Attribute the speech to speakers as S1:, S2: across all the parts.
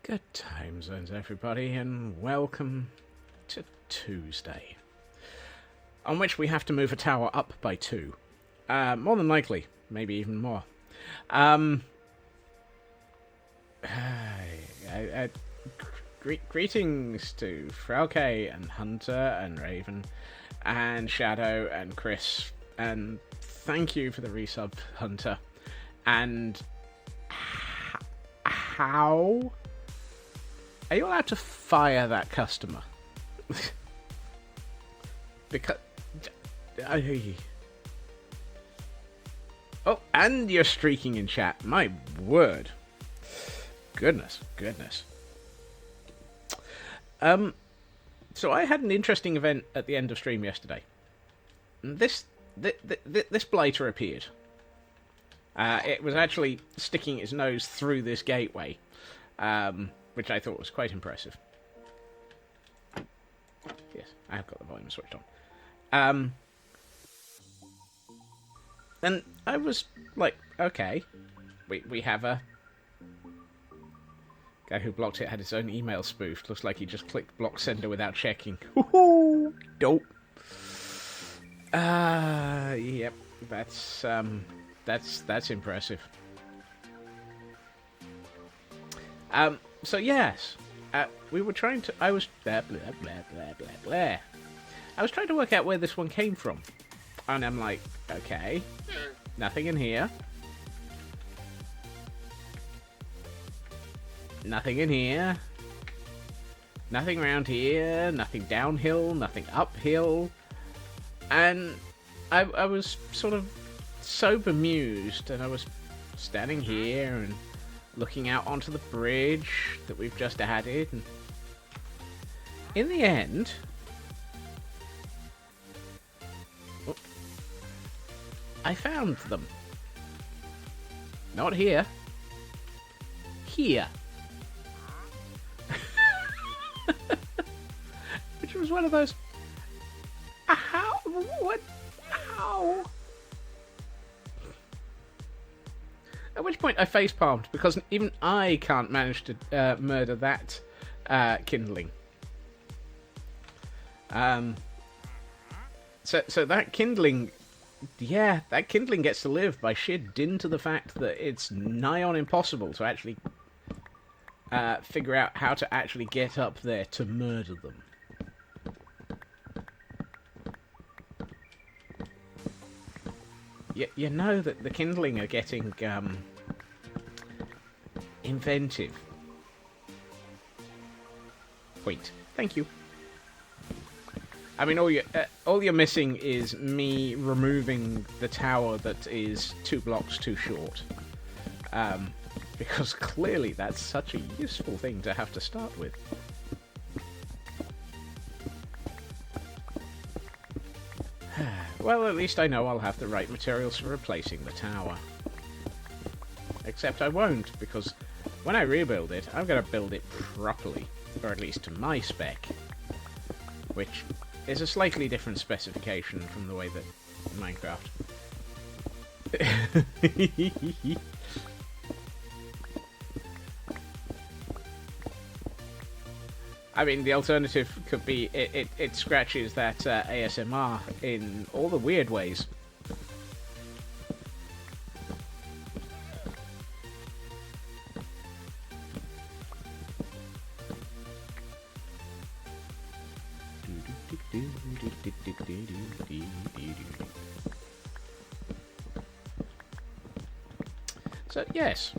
S1: Good time zones, everybody, and welcome to Tuesday, on which we have to move a tower up by 2. More than likely, maybe even more. Greetings to Frauke and Hunter and Raven and Shadow and Chris, and thank you for the resub, Hunter. And how are you allowed to fire that customer? Because oh, and you're streaking in chat. My word. Goodness. So I had an interesting event at the end of stream yesterday. This blighter appeared. It was actually sticking its nose through this gateway, which I thought was quite impressive. Yes, I have got the volume switched on. And I was like, okay, we have a guy who blocked it had his own email spoofed. Looks like he just clicked block sender without checking. Woohoo! Dope. Yep, that's impressive. So yes, we were trying to. I was blah blah blah blah blah blah. I was trying to work out where this one came from, and I'm like, okay, nothing in here. Nothing in here. Nothing around here. Nothing downhill. Nothing uphill. And I was sort of so bemused, and I was standing here and looking out onto the bridge that we've just added. And in the end, I found them. Not here. Here. Which was one of those. How? What? How? At which point I facepalmed, because even I can't manage to murder that kindling. So that kindling, yeah, that kindling gets to live by sheer dint of the fact that it's nigh on impossible to actually figure out how to actually get up there to murder them. You know that the kindling are getting inventive. Wait, thank you. I mean, all you're missing is me removing the tower that is 2 blocks too short. Because clearly that's such a useful thing to have to start with. Well, at least I know I'll have the right materials for replacing the tower. Except I won't, because when I rebuild it, I'm going to build it properly. Or at least to my spec. Which is a slightly different specification from the way that Minecraft. I mean, the alternative could be it scratches that ASMR in all the weird ways. So, yes.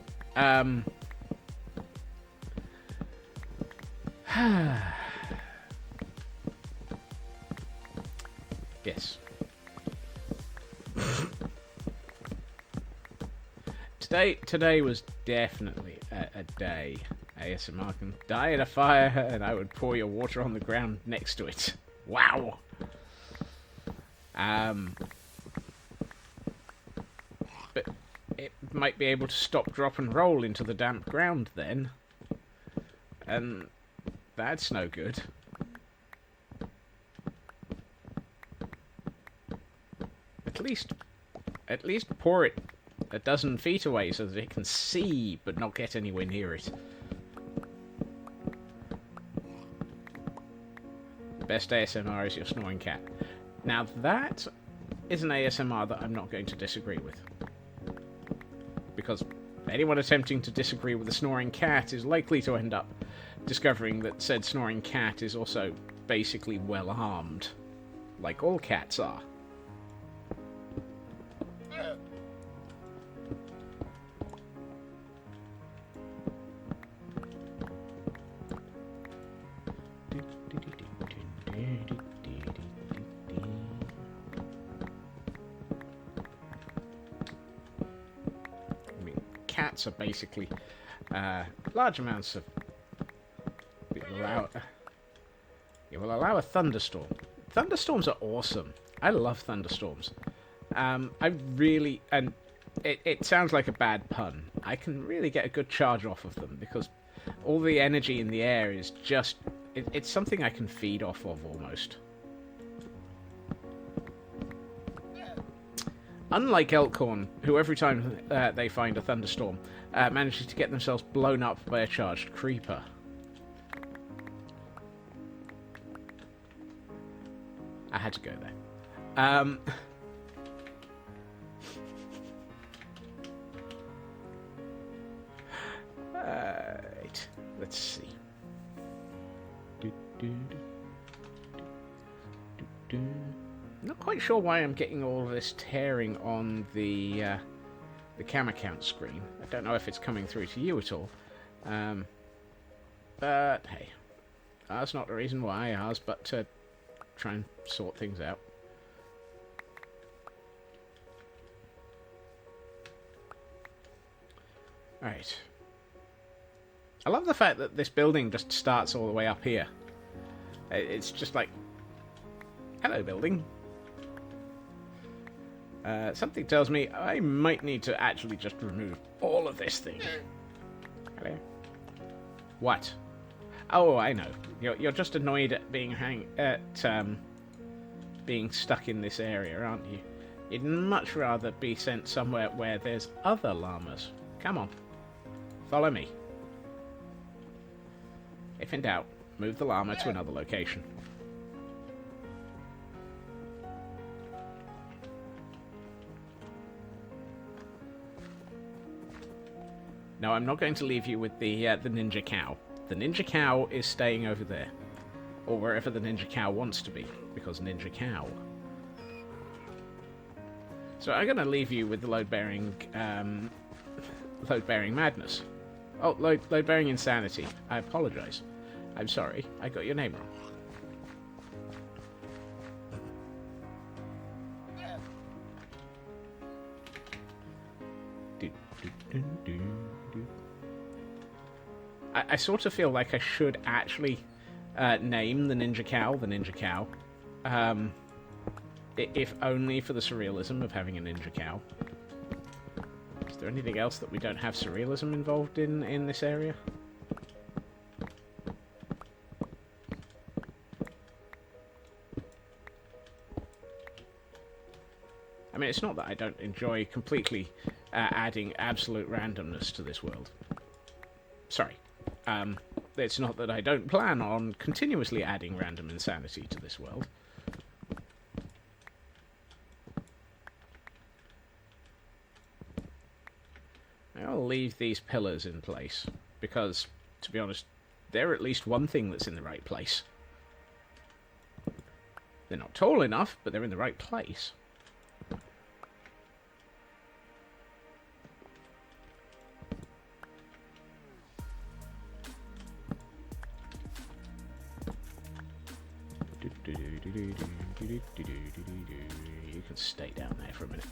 S1: Yes. Today was definitely a day. ASMR can die in a fire, and I would pour your water on the ground next to it. Wow. But it might be able to stop, drop, and roll into the damp ground then, and that's no good. At least pour it a dozen feet away so that it can see but not get anywhere near it. The best ASMR is your snoring cat. Now that is an ASMR that I'm not going to disagree with. Because anyone attempting to disagree with a snoring cat is likely to end up discovering that said snoring cat is also basically well armed. Like all cats are. Cats are basically large amounts of... It will allow a thunderstorm. Thunderstorms are awesome. I love thunderstorms. I really... And it sounds like a bad pun. I can really get a good charge off of them because all the energy in the air is just... It's something I can feed off of almost. Unlike Elkhorn, who every time they find a thunderstorm manages to get themselves blown up by a charged creeper. I had to go there. Right, let's see. Not quite sure why I'm getting all of this tearing on the camera count screen. I don't know if it's coming through to you at all. But hey, that's not the reason why. Ours, but to try and sort things out. Right. I love the fact that this building just starts all the way up here. It's just like, hello, building. Something tells me I might need to actually just remove all of this thing. Hello. What? Oh, I know. You're just annoyed at being being stuck in this area, aren't you? You'd much rather be sent somewhere where there's other llamas. Come on, follow me. If in doubt, move the llama to another location. No, I'm not going to leave you with the ninja cow. The ninja cow is staying over there. Or wherever the ninja cow wants to be, because ninja cow. So I'm going to leave you with the load-bearing madness. Oh, load-bearing insanity. I apologize. I'm sorry, I got your name wrong. I sort of feel like I should actually name the ninja cow, if only for the surrealism of having a ninja cow. Is there anything else that we don't have surrealism involved in this area? I mean, it's not that I don't enjoy completely adding absolute randomness to this world. Sorry. It's not that I don't plan on continuously adding random insanity to this world. I'll leave these pillars in place, because, to be honest, they're at least one thing that's in the right place. They're not tall enough, but they're in the right place. You can stay down there for a minute.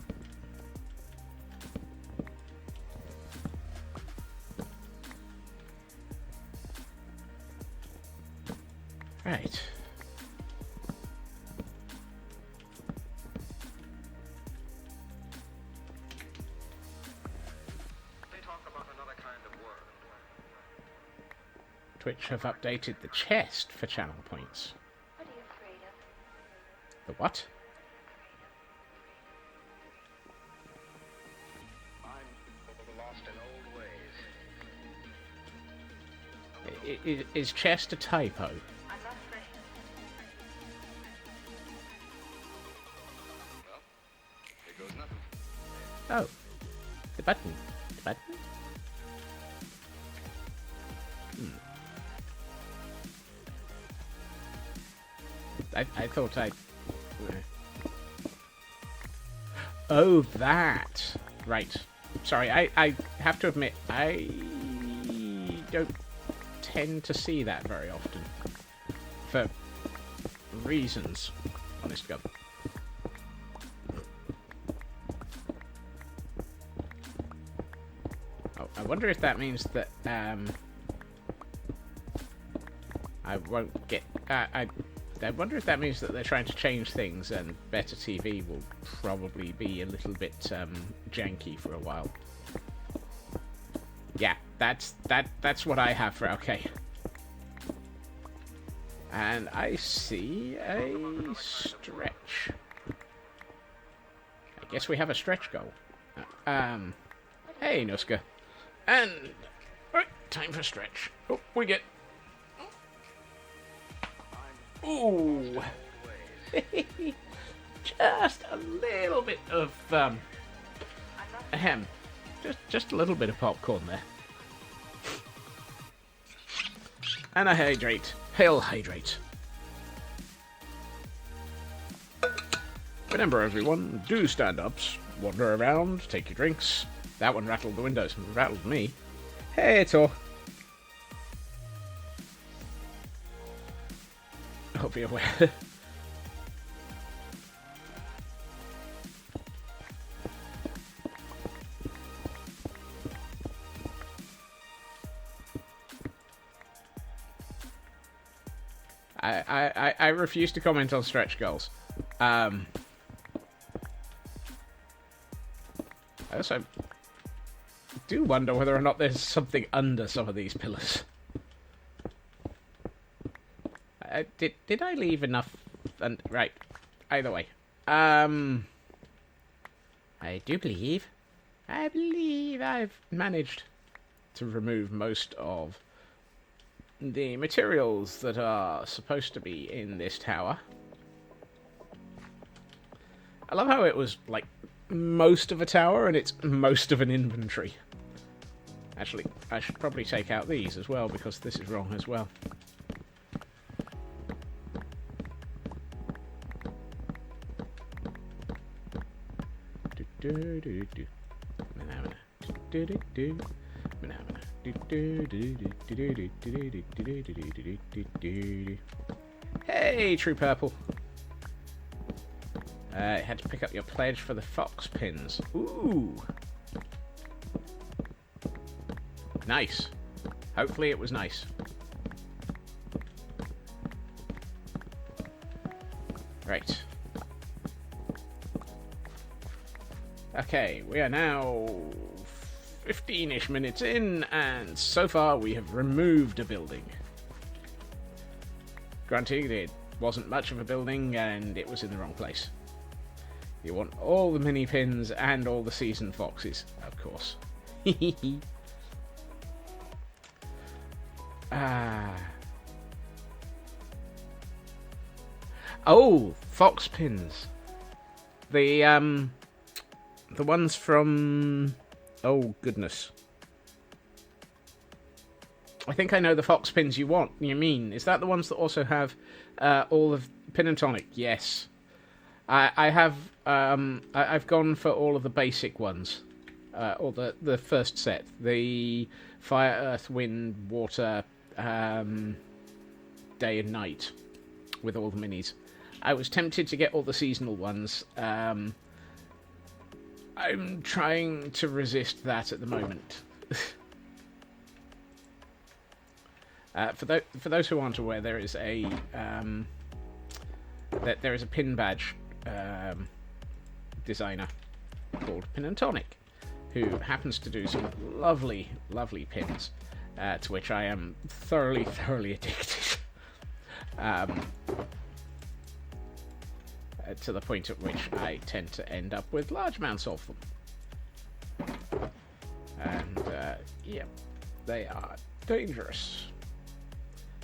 S1: Right.
S2: They talk about another kind of world.
S1: Twitch have updated the chest for channel points.
S3: What are you afraid of?
S1: The what?
S2: I'm lost in old ways.
S1: Is chest a typo?
S3: I'm not afraid.
S1: Oh, the button. The button? I thought I... Oh, that. Right. Sorry, I have to admit, I don't tend to see that very often. For reasons, honest God. Oh, I wonder if that means that, I won't get... I wonder if that means that they're trying to change things and better TV will probably be a little bit janky for a while. Yeah, that's what I have for okay. And I see a stretch. I guess we have a stretch goal. Hey, Nuska. And right, time for stretch. Oh, we get... Ooh, just a little bit of ahem, just a little bit of popcorn there, and a hydrate. Hail hydrate. Remember, everyone, do stand-ups, wander around, take your drinks. That one rattled the windows and rattled me. Hey, Tor. I'll be aware. I refuse to comment on stretch goals. I also do wonder whether or not there's something under some of these pillars. Did I leave enough? And right, either way. I believe I've managed to remove most of the materials that are supposed to be in this tower. I love how it was like most of a tower and it's most of an inventory. Actually, I should probably take out these as well because this is wrong as well. Hey, True Purple. Had to pick up your pledge for the fox pins. Ooh. Nice. Hopefully it was nice. Right. Okay, we are now 15-ish minutes in, and so far we have removed a building. Granted, it wasn't much of a building, and it was in the wrong place. You want all the mini pins and all the seasoned foxes, of course. Oh, fox pins. The ones from... Oh, goodness. I think I know the fox pins you mean. Is that the ones that also have all of pin and tonic? Yes. I've gone for all of the basic ones. Or the first set. The fire, earth, wind, water, day and night. With all the minis. I was tempted to get all the seasonal ones. I'm trying to resist that at the moment. For those who aren't aware, there is a pin badge designer called Pin and Tonic, who happens to do some lovely, lovely pins, to which I am thoroughly, thoroughly addicted. To the point at which I tend to end up with large amounts of them. And, yeah, they are dangerous.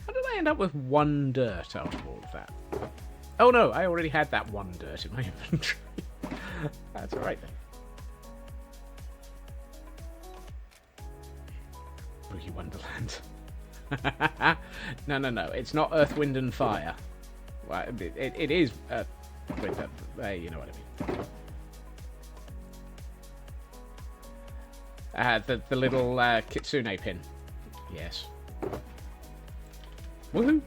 S1: How did I end up with one dirt out of all of that? Oh no, I already had that one dirt in my inventory. That's alright then. Boogie Wonderland. No. It's not Earth, Wind, and Fire. Well, it is Earth, Wind, you know what I mean. The little Kitsune pin. Yes. Woohoo!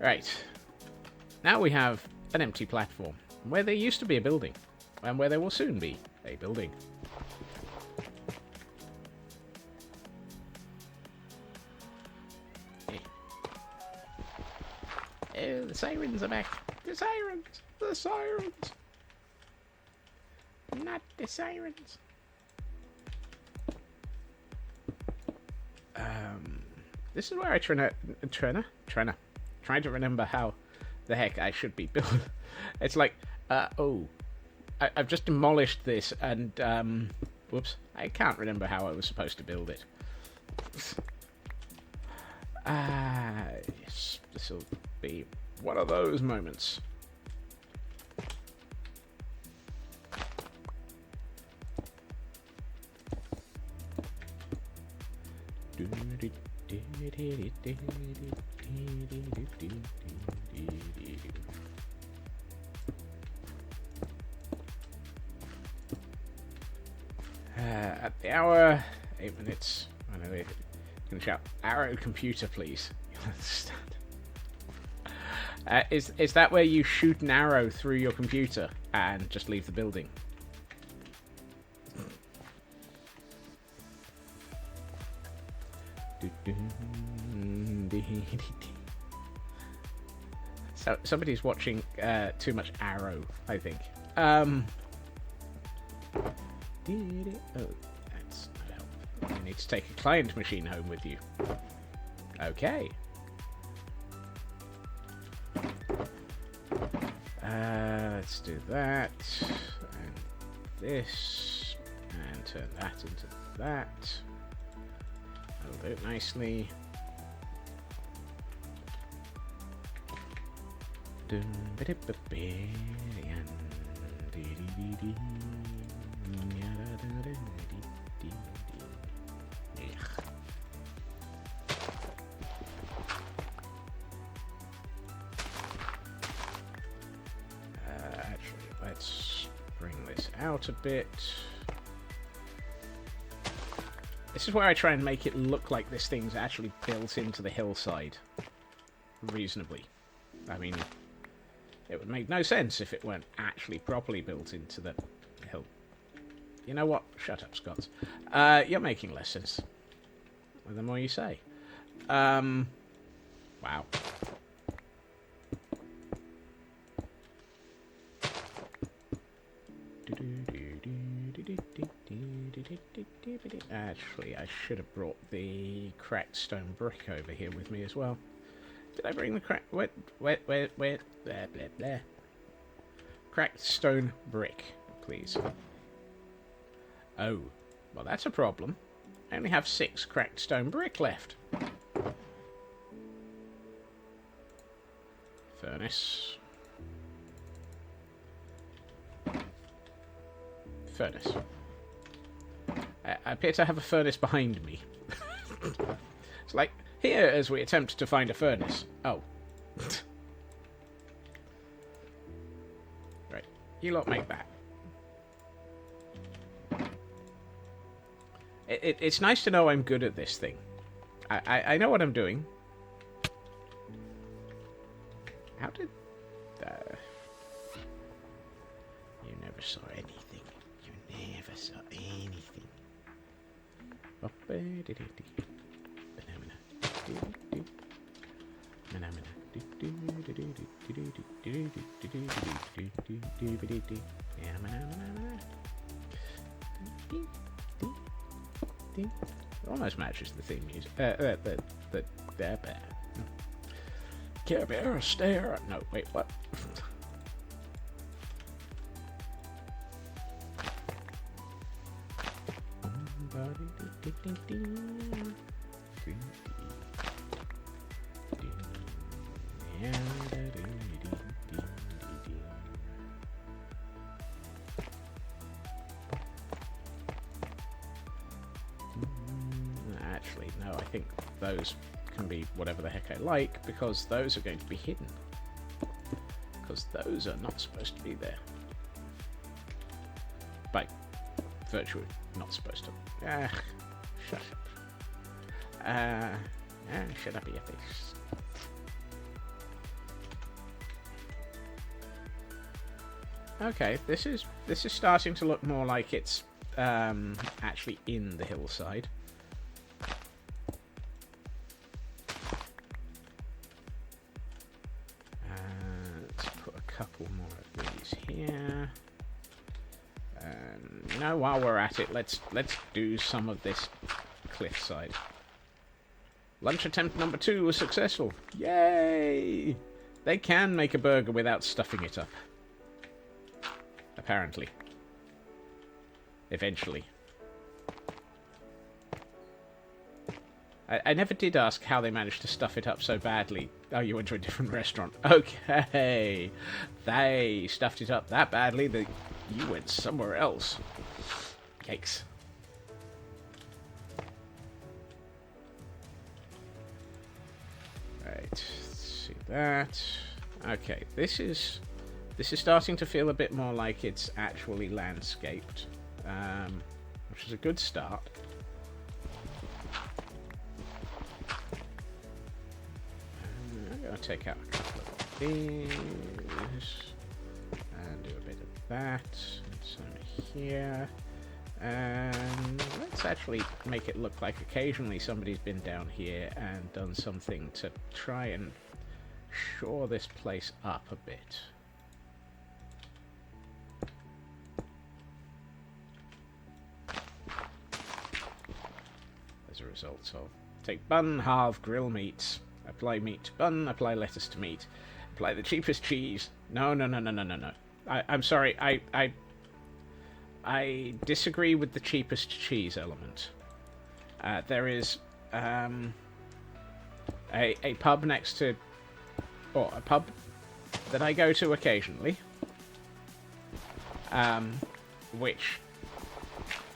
S1: Right. Now we have an empty platform where there used to be a building, and where there will soon be a building. Oh, the sirens are back. The sirens! The sirens! Not the sirens. This is where I trying to remember how the heck I should be built. It's like, I've just demolished this, and whoops, I can't remember how I was supposed to build it. Yes, this will be one of those moments. At the hour, 8 minutes. I know they can shout, "Arrow computer, please." You'll understand. Is that where you shoot an arrow through your computer and just leave the building? So somebody's watching too much Arrow, I think. Oh, that's not helpful. You need to take a client machine home with you. Okay. Let's do that, and this, and turn that into that. That'll do it nicely. Actually, let's bring this out a bit. This is where I try and make it look like this thing's actually built into the hillside reasonably. I mean, it would make no sense if it weren't actually properly built into the hill. You know what? Shut up, Scott. You're making less sense the more you say. Wow. Actually, I should have brought the cracked stone brick over here with me as well. Did I bring the where? Blah, blah, blah. Cracked stone brick, please. Oh, well, that's a problem. I only have 6 cracked stone brick left. Furnace. Furnace. I appear to have a furnace behind me. It's like, here as we attempt to find a furnace. Oh. Right. You lot make that. It's nice to know I'm good at this thing. I know what I'm doing. How did... You never saw anything. You never saw anything. It almost matches the theme music. The Care Bear stare. No, wait, what? think those can be whatever the heck I like, because those are going to be hidden. Because those are not supposed to be there. By virtue of not supposed to. Shut up. Shut up, your face. Okay, this is starting to look more like it's actually in the hillside. Let's put a couple more of these here. You know, while we're at it, let's do some of this cliffside. Lunch attempt number 2 was successful. Yay! They can make a burger without stuffing it up. Apparently. Eventually. I never did ask how they managed to stuff it up so badly. Oh, you went to a different restaurant. Okay. They stuffed it up that badly that you went somewhere else. Yikes. Right. Let's see that. Okay. This is starting to feel a bit more like it's actually landscaped, which is a good start. I'm going to take out a couple of these and do a bit of that, and some here. And let's actually make it look like occasionally somebody's been down here and done something to try and shore this place up a bit. As a result of take bun, halve, grill meat, apply meat to bun, apply lettuce to meat, apply the cheapest cheese. No. I'm sorry, I disagree with the cheapest cheese element. There is a pub next to, or a pub that I go to occasionally, which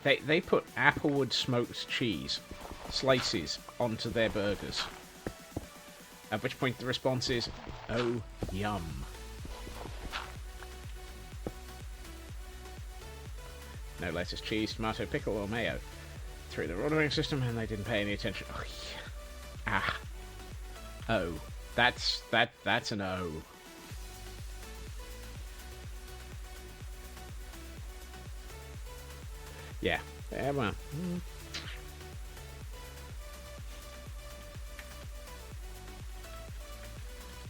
S1: they put applewood smoked cheese slices onto their burgers. At which point the response is, oh, yum. No lettuce, cheese, tomato, pickle, or mayo. Through the ordering system, and they didn't pay any attention. Oh, yeah. Ah. Oh. That's an O. Yeah. Yeah, well.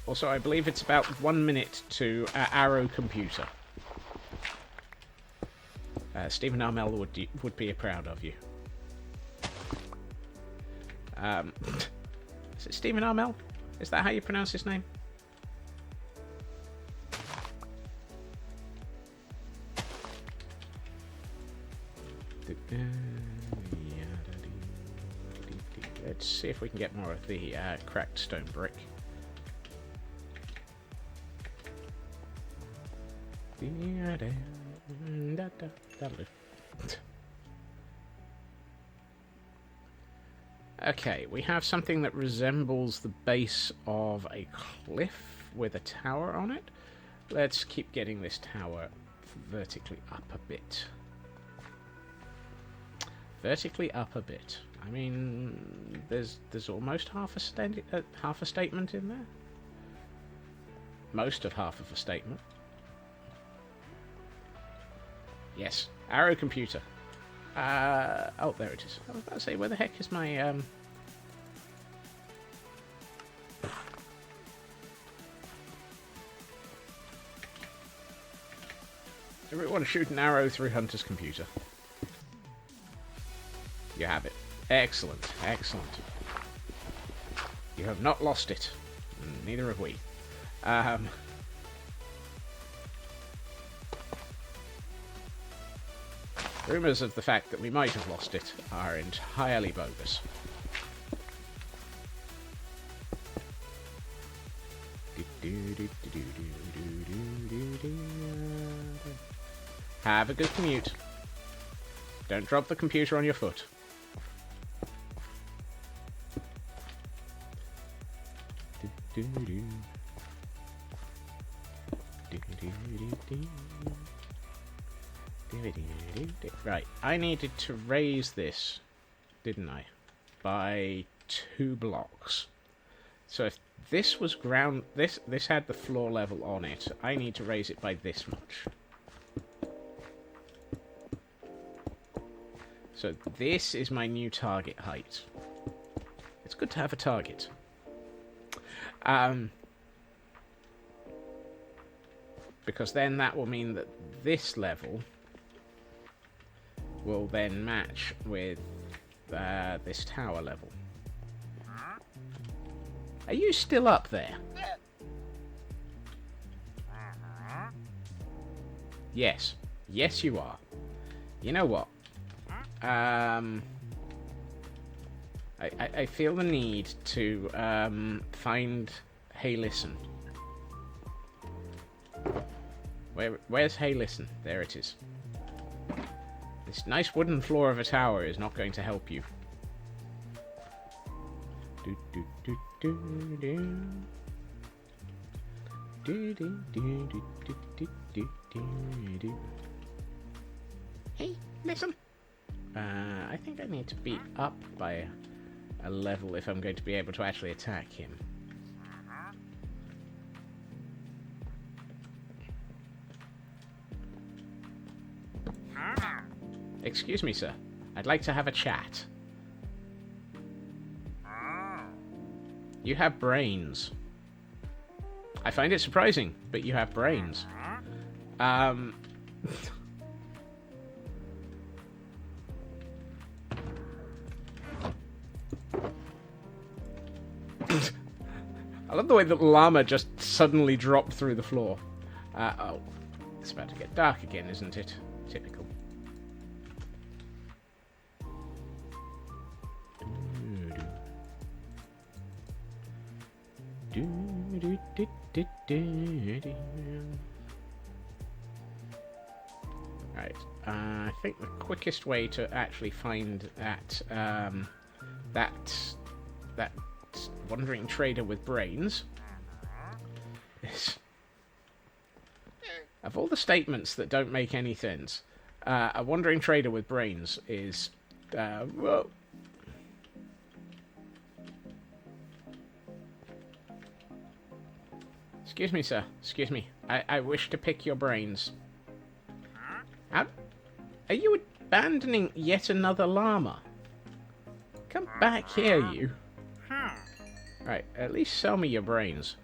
S1: Also, I believe it's about 1 minute to Arrow Computer. Stephen Armel would be proud of you. Is it Stephen Armel? Is that how you pronounce his name? Let's see if we can get more of the cracked stone brick. That'll do. Okay, we have something that resembles the base of a cliff with a tower on it. Let's keep getting this tower vertically up a bit. Vertically up a bit. I mean, there's almost half a statement in there. Most of half of a statement. Yes, Arrow Computer. Oh, there it is. I was about to say, where the heck is my, Everyone shoot an arrow through Hunter's computer. You have it. Excellent, excellent. You have not lost it. Neither have we. Rumours of the fact that we might have lost it are entirely bogus. Have a good commute. Don't drop the computer on your foot. Right, I needed to raise this, didn't I? By 2 blocks. So if this was ground, this had the floor level on it, I need to raise it by this much. So this is my new target height. It's good to have a target. Because then that will mean that this level will then match with this tower level. Are you still up there? Yes. Yes, you are. You know what? I feel the need to find Hey Listen. Where's Hey Listen? There it is. This nice wooden floor of a tower is not going to help you. Hey, listen. I think I need to be up by a level if I'm going to be able to actually attack him. Excuse me, sir. I'd like to have a chat. You have brains. I find it surprising, but you have brains. I love the way that llama just suddenly dropped through the floor. Oh, it's about to get dark again, isn't it? Typical. Right, I think the quickest way to actually find that that wandering trader with brains is, of all the statements that don't make any sense, a wandering trader with brains is well. Excuse me, sir. Excuse me. I wish to pick your brains. How? Are you abandoning yet another llama? Come back here, you. Right, at least sell me your brains.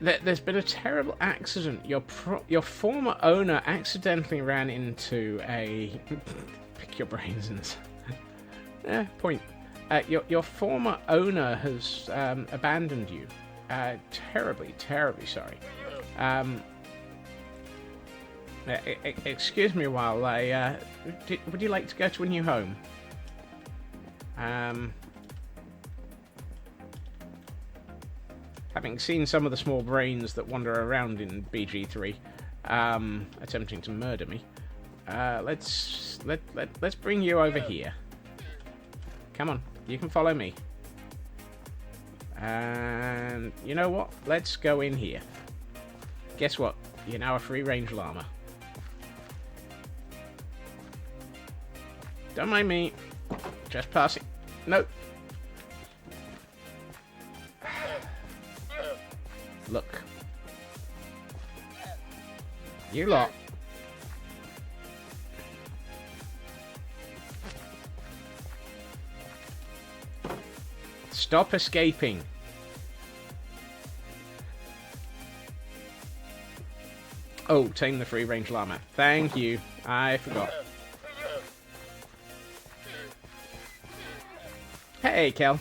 S1: There's been a terrible accident. Your former owner accidentally ran into a... Pick your brains in this. Point. Your former owner has abandoned you. Terribly, terribly sorry. Excuse me while I... would you like to go to a new home? Having seen some of the small brains that wander around in BG3, attempting to murder me, let's bring you over here. Come on, you can follow me. And you know what? Let's go in here. Guess what? You're now a free-range llama. Don't mind me. Just passing. Nope. Look. You lot. Stop escaping. Oh, tame the free-range llama. Thank you. I forgot. Hey, Kel.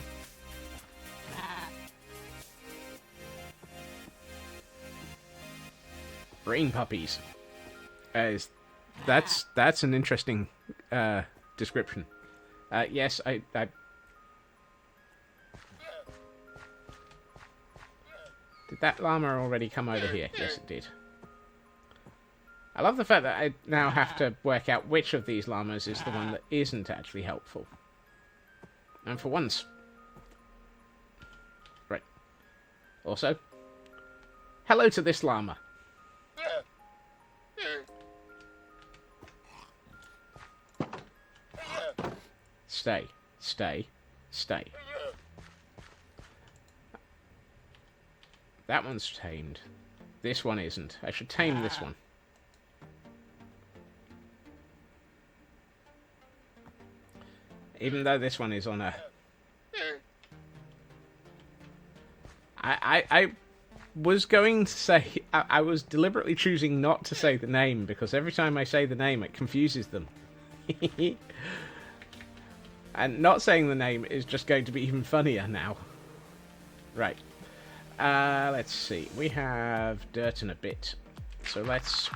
S1: Brain puppies. Is That's an interesting description. Yes, I. Did that llama already come over here? Yes, it did. I love the fact that I now have to work out which of these llamas is the one that isn't actually helpful. And for once... Right. Also, hello to this llama. Stay. Stay. Stay. That one's tamed. This one isn't. I should tame this one. Even though this one is on a... I was going to say... I was deliberately choosing not to say the name, because every time I say the name, it confuses them. And not saying the name is just going to be even funnier now. Right. Let's see. We have dirt and a bit. So let's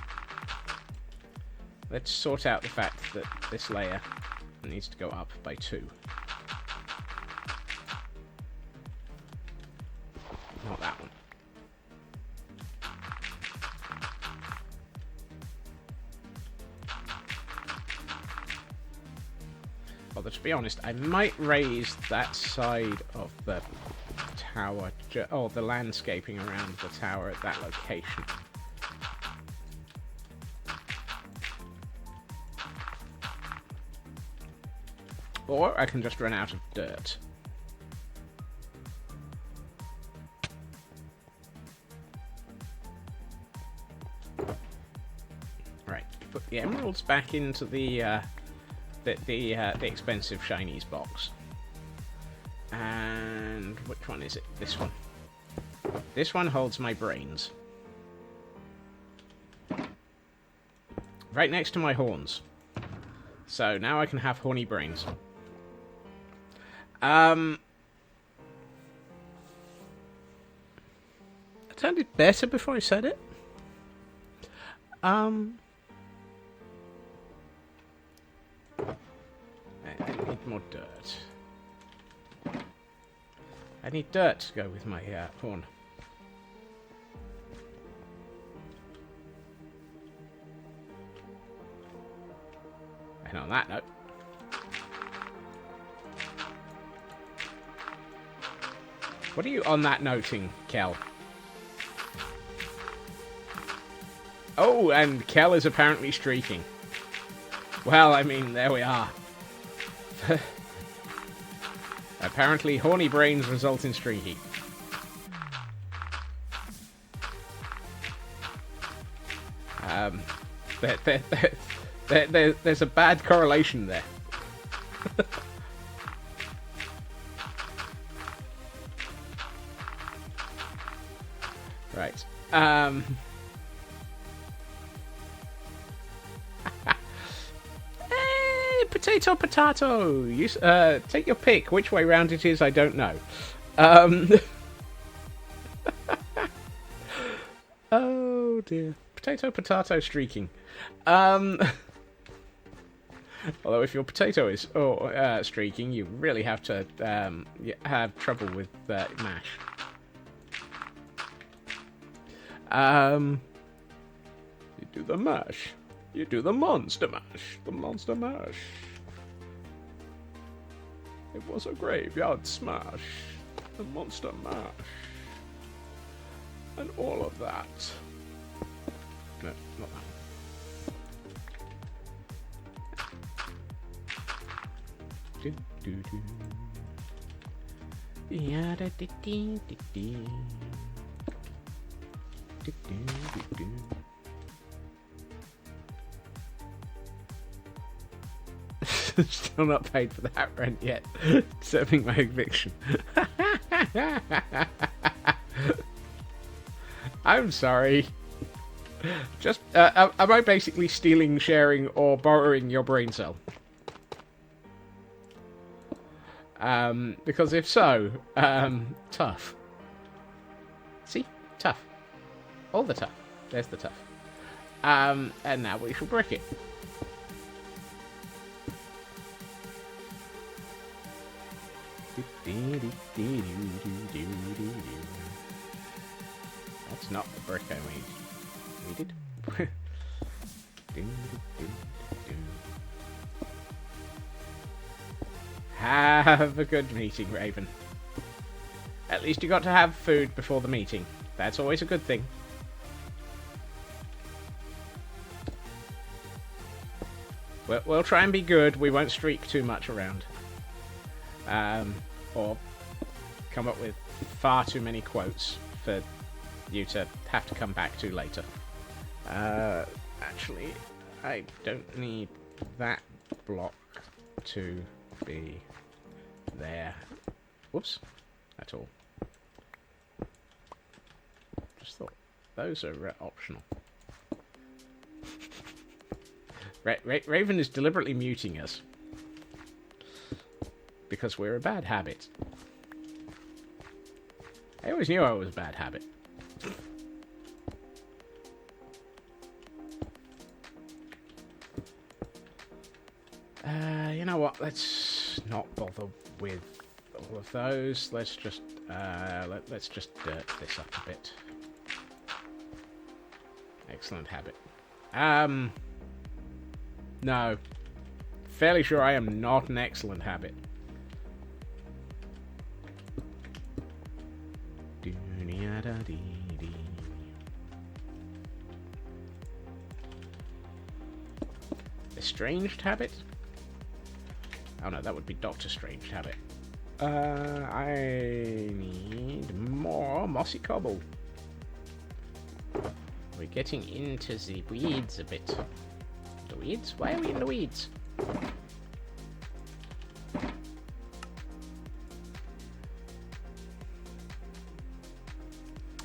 S1: sort out the fact that this layer needs to go up by 2. Not that one. Although, to be honest, I might raise that side of the tower, or the landscaping around the tower at that location. Or I can just run out of dirt. Right, put the emeralds back into the expensive shinies box. And which one is it? This one. This one holds my brains. Right next to my horns. So now I can have horny brains. It sounded better before I said it. I need more dirt. I need dirt to go with my horn. And on that note, what are you on that noting, Kel? Oh, and Kel is apparently streaking. Well, I mean, there we are. Apparently, horny brains result in streaky. There's a bad correlation there. Right. Hey, potato. You take your pick. Which way round it is, I don't know. Oh dear. Potato streaking. Although if your potato is streaking, you really have to have trouble with mash. You do the mash. You do the monster mash. The monster mash. It was a graveyard smash. The monster mash. And all of that. No, not that one. Do, do, do. Yeah, da, da, dee, dee, dee. Do, do, do, do. Still not paid for that rent yet. Serving my eviction. I'm sorry. Just, am I basically stealing, sharing, or borrowing your brain cell? Because if so, tough. See? Tough. All the tough. There's the tough. And now we shall brick it. That's not the brick I needed. Have a good meeting, Raven. At least you got to have food before the meeting. That's always a good thing. We'll try and be good. We won't streak too much around. Or come up with far too many quotes for you to have to come back to later. Actually, I don't need that block to be there. Whoops. At all. Just thought those are optional. Raven is deliberately muting us because we're a bad habit. I always knew I was a bad habit. You know what? Let's not bother with all of those. Let's just let's just dirt this up a bit. Excellent habit. No. Fairly sure I am not an excellent habit. Estranged habit? Oh no, that would be Doctor Strange habit. I need more mossy cobble. We're getting into the weeds a bit. The weeds? Why are we in the weeds?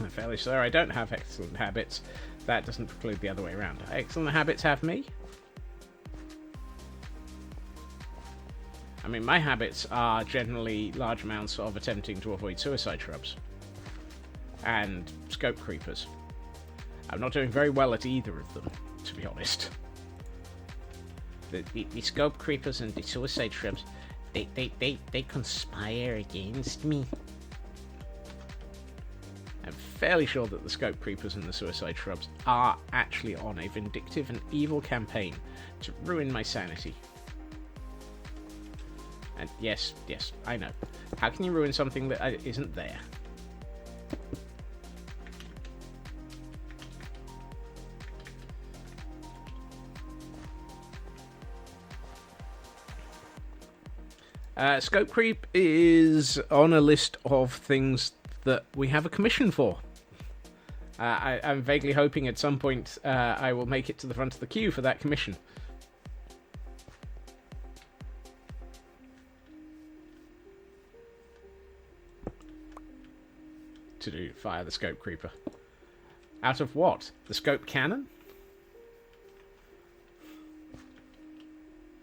S1: I'm fairly sure I don't have excellent habits. That doesn't preclude the other way around. Excellent habits have me. I mean, my habits are generally large amounts of attempting to avoid suicide shrubs. And scope creepers. I'm not doing very well at either of them, to be honest. The scope creepers and the suicide shrubs, they conspire against me. I'm fairly sure that the scope creepers and the suicide shrubs are actually on a vindictive and evil campaign to ruin my sanity. And yes, I know. How can you ruin something that isn't there? Scope creep is on a list of things that we have a commission for. I'm vaguely hoping at some point I will make it to the front of the queue for that commission. To fire the scope creeper. Out of what? The scope cannon?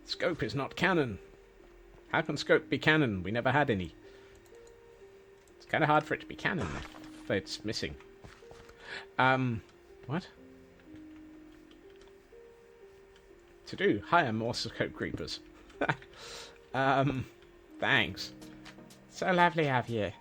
S1: Scope is not cannon. How can scope be canon? We never had any. It's kind of hard for it to be canon if it's missing. What? To do? Hire more scope creepers. Thanks. So lovely of you.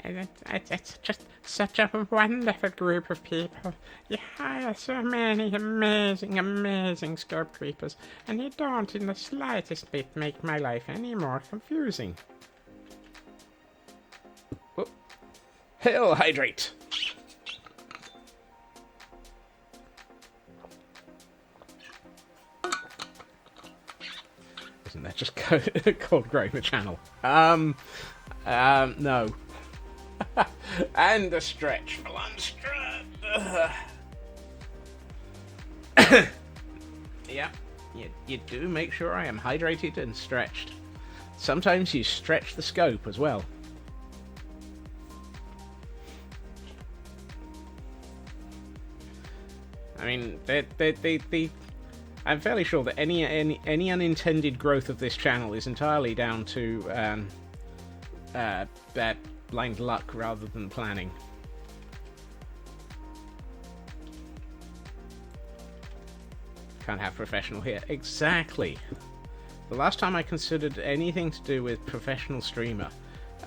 S1: It's just such a wonderful group of people. You hire so many amazing scope creepers, and you don't in the slightest bit make my life any more confusing. Oh. Hail, hydrate! Isn't that just called growing the channel? No. And a stretch for lunch. Yeah, you do make sure I am hydrated and stretched. Sometimes you stretch the scope as well. I mean, I'm fairly sure that any unintended growth of this channel is entirely down to bad blind luck rather than planning. Can't have professional here. Exactly. The last time I considered anything to do with professional streamer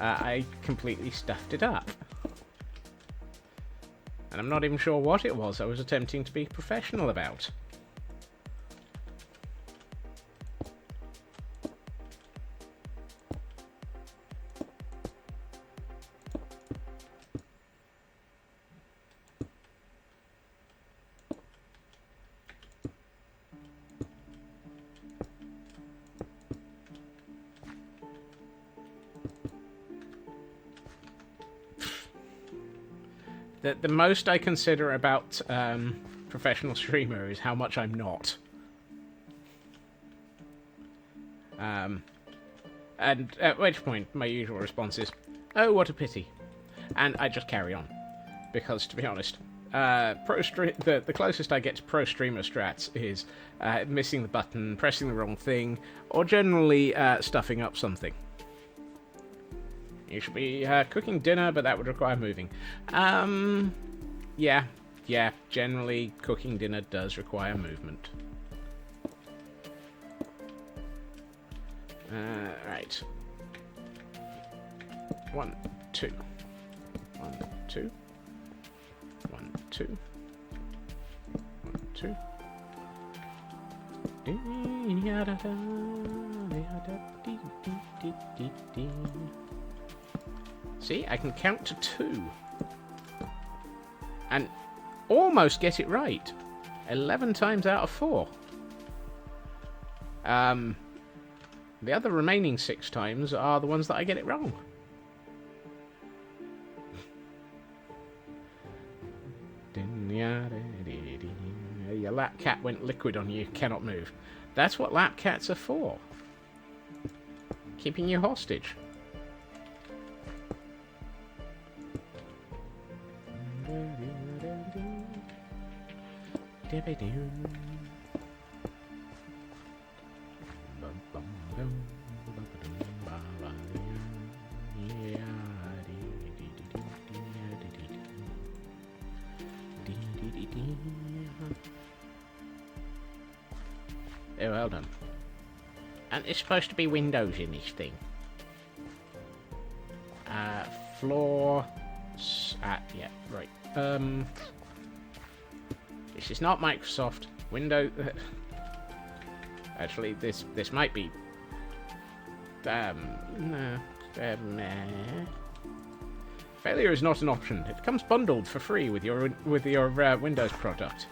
S1: I completely stuffed it up. And I'm not even sure what it was I was attempting to be professional about. The most I consider about professional streamer is how much I'm not. And at which point my usual response is, oh, what a pity. And I just carry on. Because, to be honest, the closest I get to pro streamer strats is missing the button, pressing the wrong thing, or generally stuffing up something. You should be cooking dinner, but that would require moving. Yeah, generally cooking dinner does require movement. Right. 1, 2. 1, 2. 1, 2. 1, 2. See, I can count to 2. And almost get it right. 11 times out of 4. The other remaining 6 times are the ones that I get it wrong. Your lap cat went liquid on you, cannot move. That's what lap cats are for. Keeping you hostage. Oh, well done. And it's supposed to be windows in this thing. Floor. Yeah, right. This is not Microsoft. Window. Actually, this might be. Failure is not an option. It comes bundled for free with your Windows product.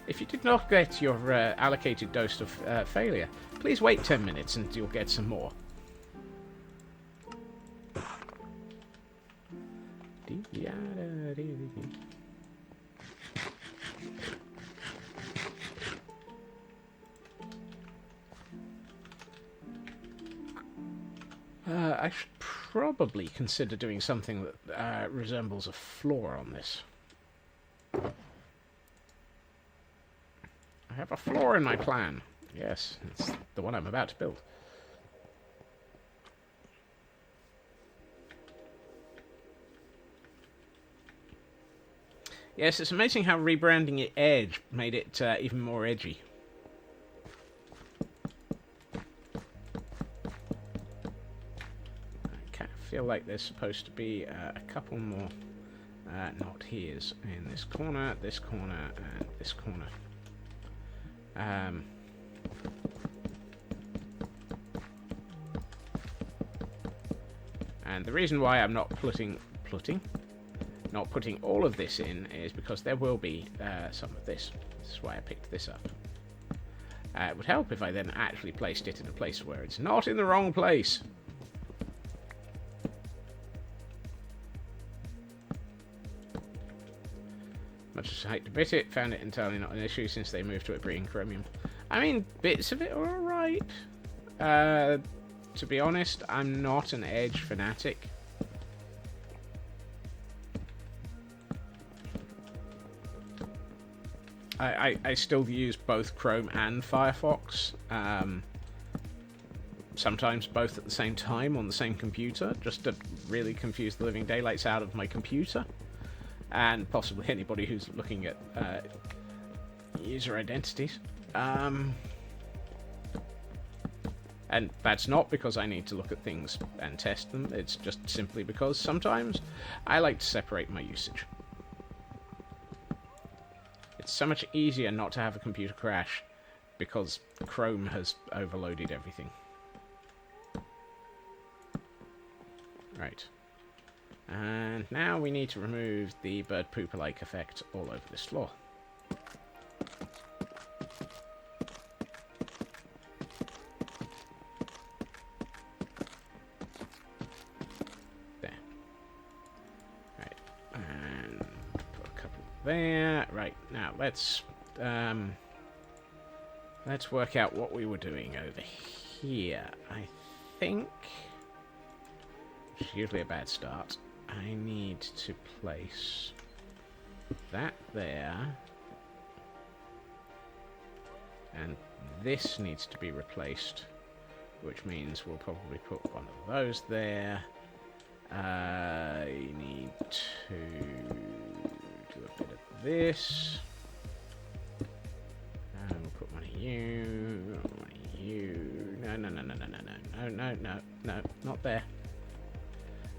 S1: If you did not get your allocated dose of failure, please wait 10 minutes and you'll get some more. I should probably consider doing something that resembles a floor on this. I have a floor in my plan. Yes, it's the one I'm about to build. Yes, it's amazing how rebranding it Edge made it even more edgy. I feel like there's supposed to be a couple more not here's in this corner, and this corner. And the reason why I'm not putting all of this in is because there will be some of this. This is why I picked this up. It would help if I then actually placed it in a place where it's not in the wrong place. Much as I hate to bit it, found it entirely not an issue since they moved to it green chromium. I mean, bits of it are alright. To be honest, I'm not an Edge fanatic. I still use both Chrome and Firefox. Sometimes both at the same time on the same computer, just to really confuse the living daylights out of my computer. And possibly anybody who's looking at user identities. And that's not because I need to look at things and test them, it's just simply because sometimes I like to separate my usage. It's so much easier not to have a computer crash because Chrome has overloaded everything. Right. And now we need to remove the bird pooper-like effect all over this floor. There. Right. And put a couple there. Right. Now let's work out what we were doing over here. I think, which is usually a bad start, I need to place that there, and this needs to be replaced, which means we'll probably put one of those there. I need to do a bit of this, and we'll put one of you, one of you. No, not there.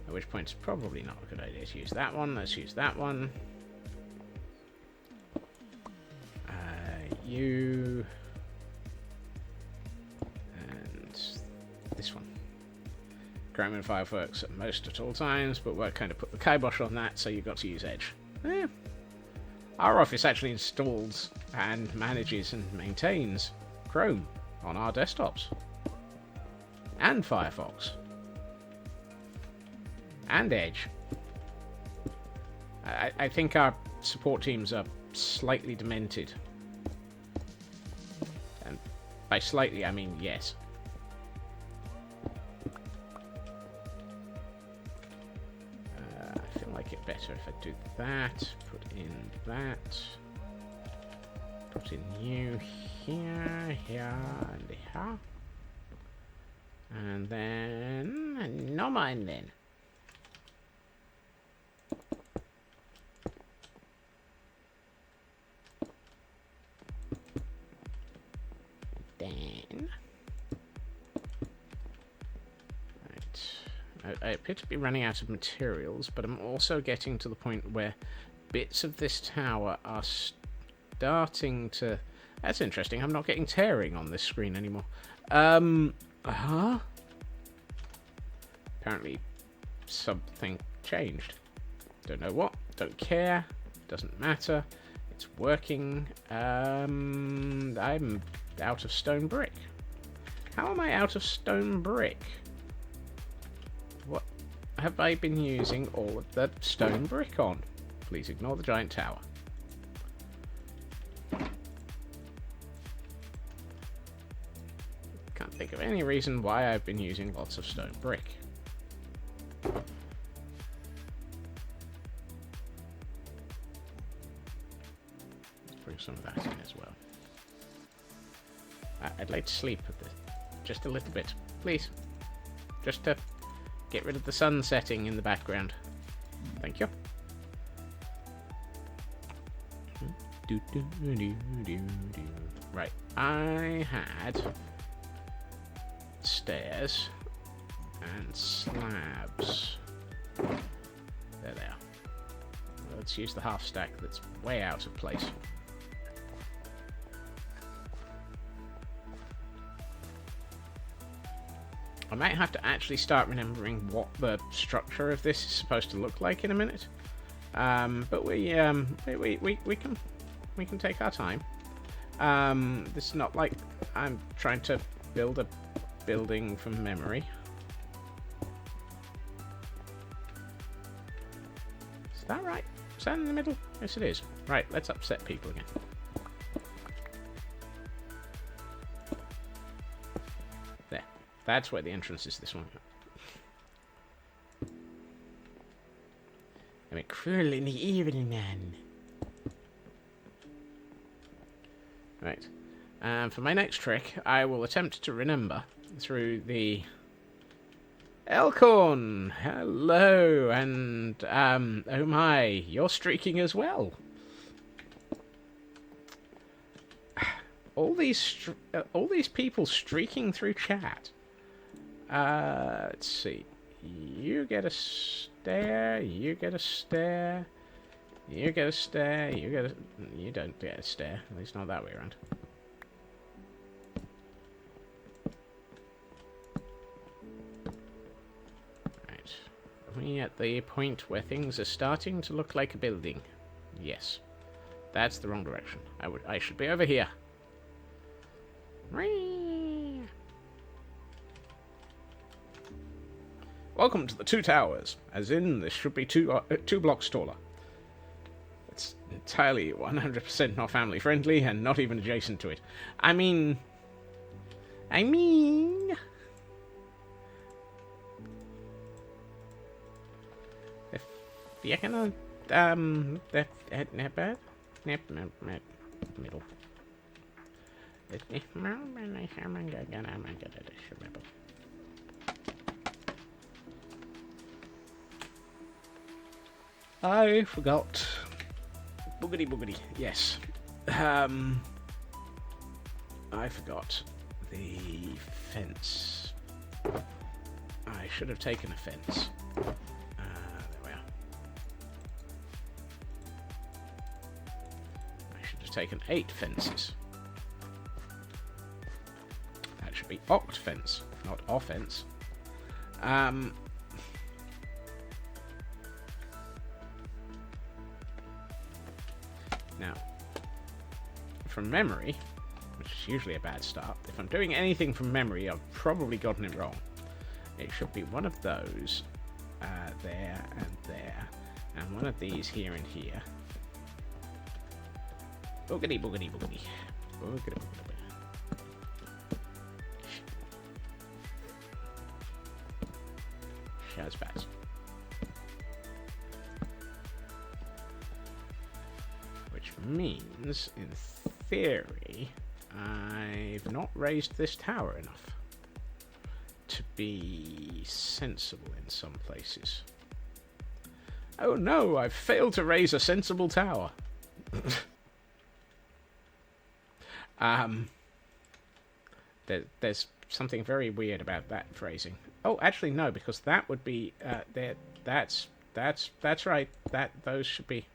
S1: At which point it's probably not a good idea to use that one. Let's use that one. You. And this one. Chrome and Firefox at most at all times, but we'll kind of put the kibosh on that, so you've got to use Edge. Our office actually installs and manages and maintains Chrome on our desktops. And Firefox. And Edge. I think our support teams are slightly demented. And by slightly, I mean yes. I feel like it better if I do that. Put in that. Put in you here, here, and here. And then... no mind then. I appear to be running out of materials, but I'm also getting to the point where bits of this tower are starting to... That's interesting, I'm not getting tearing on this screen anymore. Apparently something changed. Don't know what, don't care, doesn't matter. It's working. I'm out of stone brick. How am I out of stone brick? What have I been using all of the stone brick on? Please ignore the giant tower. Can't think of any reason why I've been using lots of stone brick. Let's bring some of that in as well. I'd like to sleep at this just a little bit, please. Just to get rid of the sun setting in the background. Thank you. Right, I had stairs and slabs. There they are. Let's use the half stack that's way out of place. I might have to actually start remembering what the structure of this is supposed to look like in a minute. But we can take our time. This is not like I'm trying to build a building from memory. Is that right? Is that in the middle? Yes, it is. Right, let's upset people again. There. That's where the entrance is, this one. I'm cruel in the evening, man. Right. For my next trick, I will attempt to remember through the Elkhorn. Hello, and oh my, you're streaking as well. All these people streaking through chat. Let's see. You get a stair. You get a stair. You get a stair. You get a... You don't get a stair. At least not that way around. Right. Are we at the point where things are starting to look like a building? Yes. That's the wrong direction. I should be over here. Whee! Welcome to the Two Towers. As in, this should be two blocks taller. It's entirely 100% not family friendly and not even adjacent to it. I mean... If you're gonna... Middle. I forgot. Boogity. Yes. I forgot the fence. I should have taken a fence. There we are. I should have taken 8 fences. That should be oct fence, not offense. Now, from memory, which is usually a bad start, if I'm doing anything from memory, I've probably gotten it wrong. It should be one of those, there and there, and one of these here and here. Boogity. Shazbaz. Which means, in theory, I've not raised this tower enough to be sensible in some places. Oh no, I've failed to raise a sensible tower. There's something very weird about that phrasing. Oh, actually no, because that would be there. That's right. Those should be.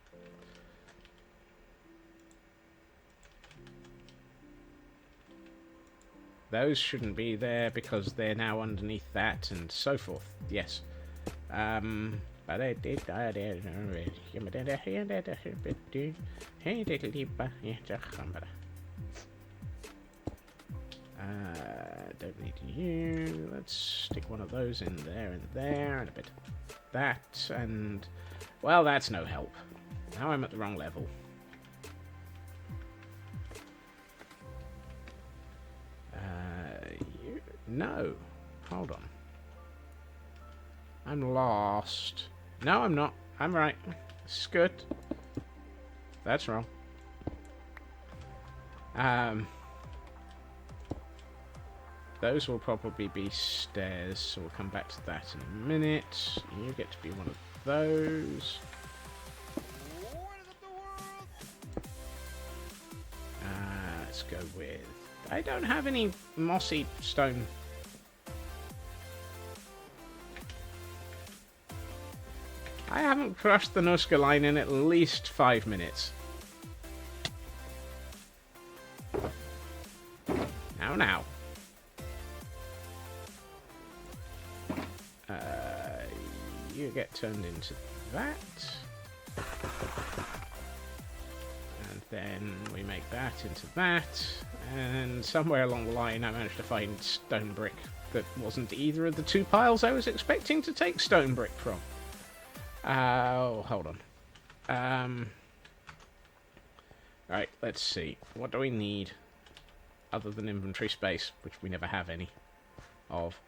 S1: Those shouldn't be there because they're now underneath that and so forth. Yes. But I did. Don't need you. Let's stick one of those in there and there, and a bit of that, and well, that's no help. Now I'm at the wrong level. No, hold on. I'm lost. No, I'm not. I'm right. It's good. That's wrong. Those will probably be stairs, so we'll come back to that in a minute. You get to be one of those. Let's go with... I don't have any mossy stone. I haven't crushed the Nuska line in at least 5 minutes. Now. You get turned into that. And then we make that into that. And somewhere along the line I managed to find stone brick that wasn't either of the 2 piles I was expecting to take stone brick from. Oh, hold on. Right, let's see. What do we need other than inventory space, which we never have any of?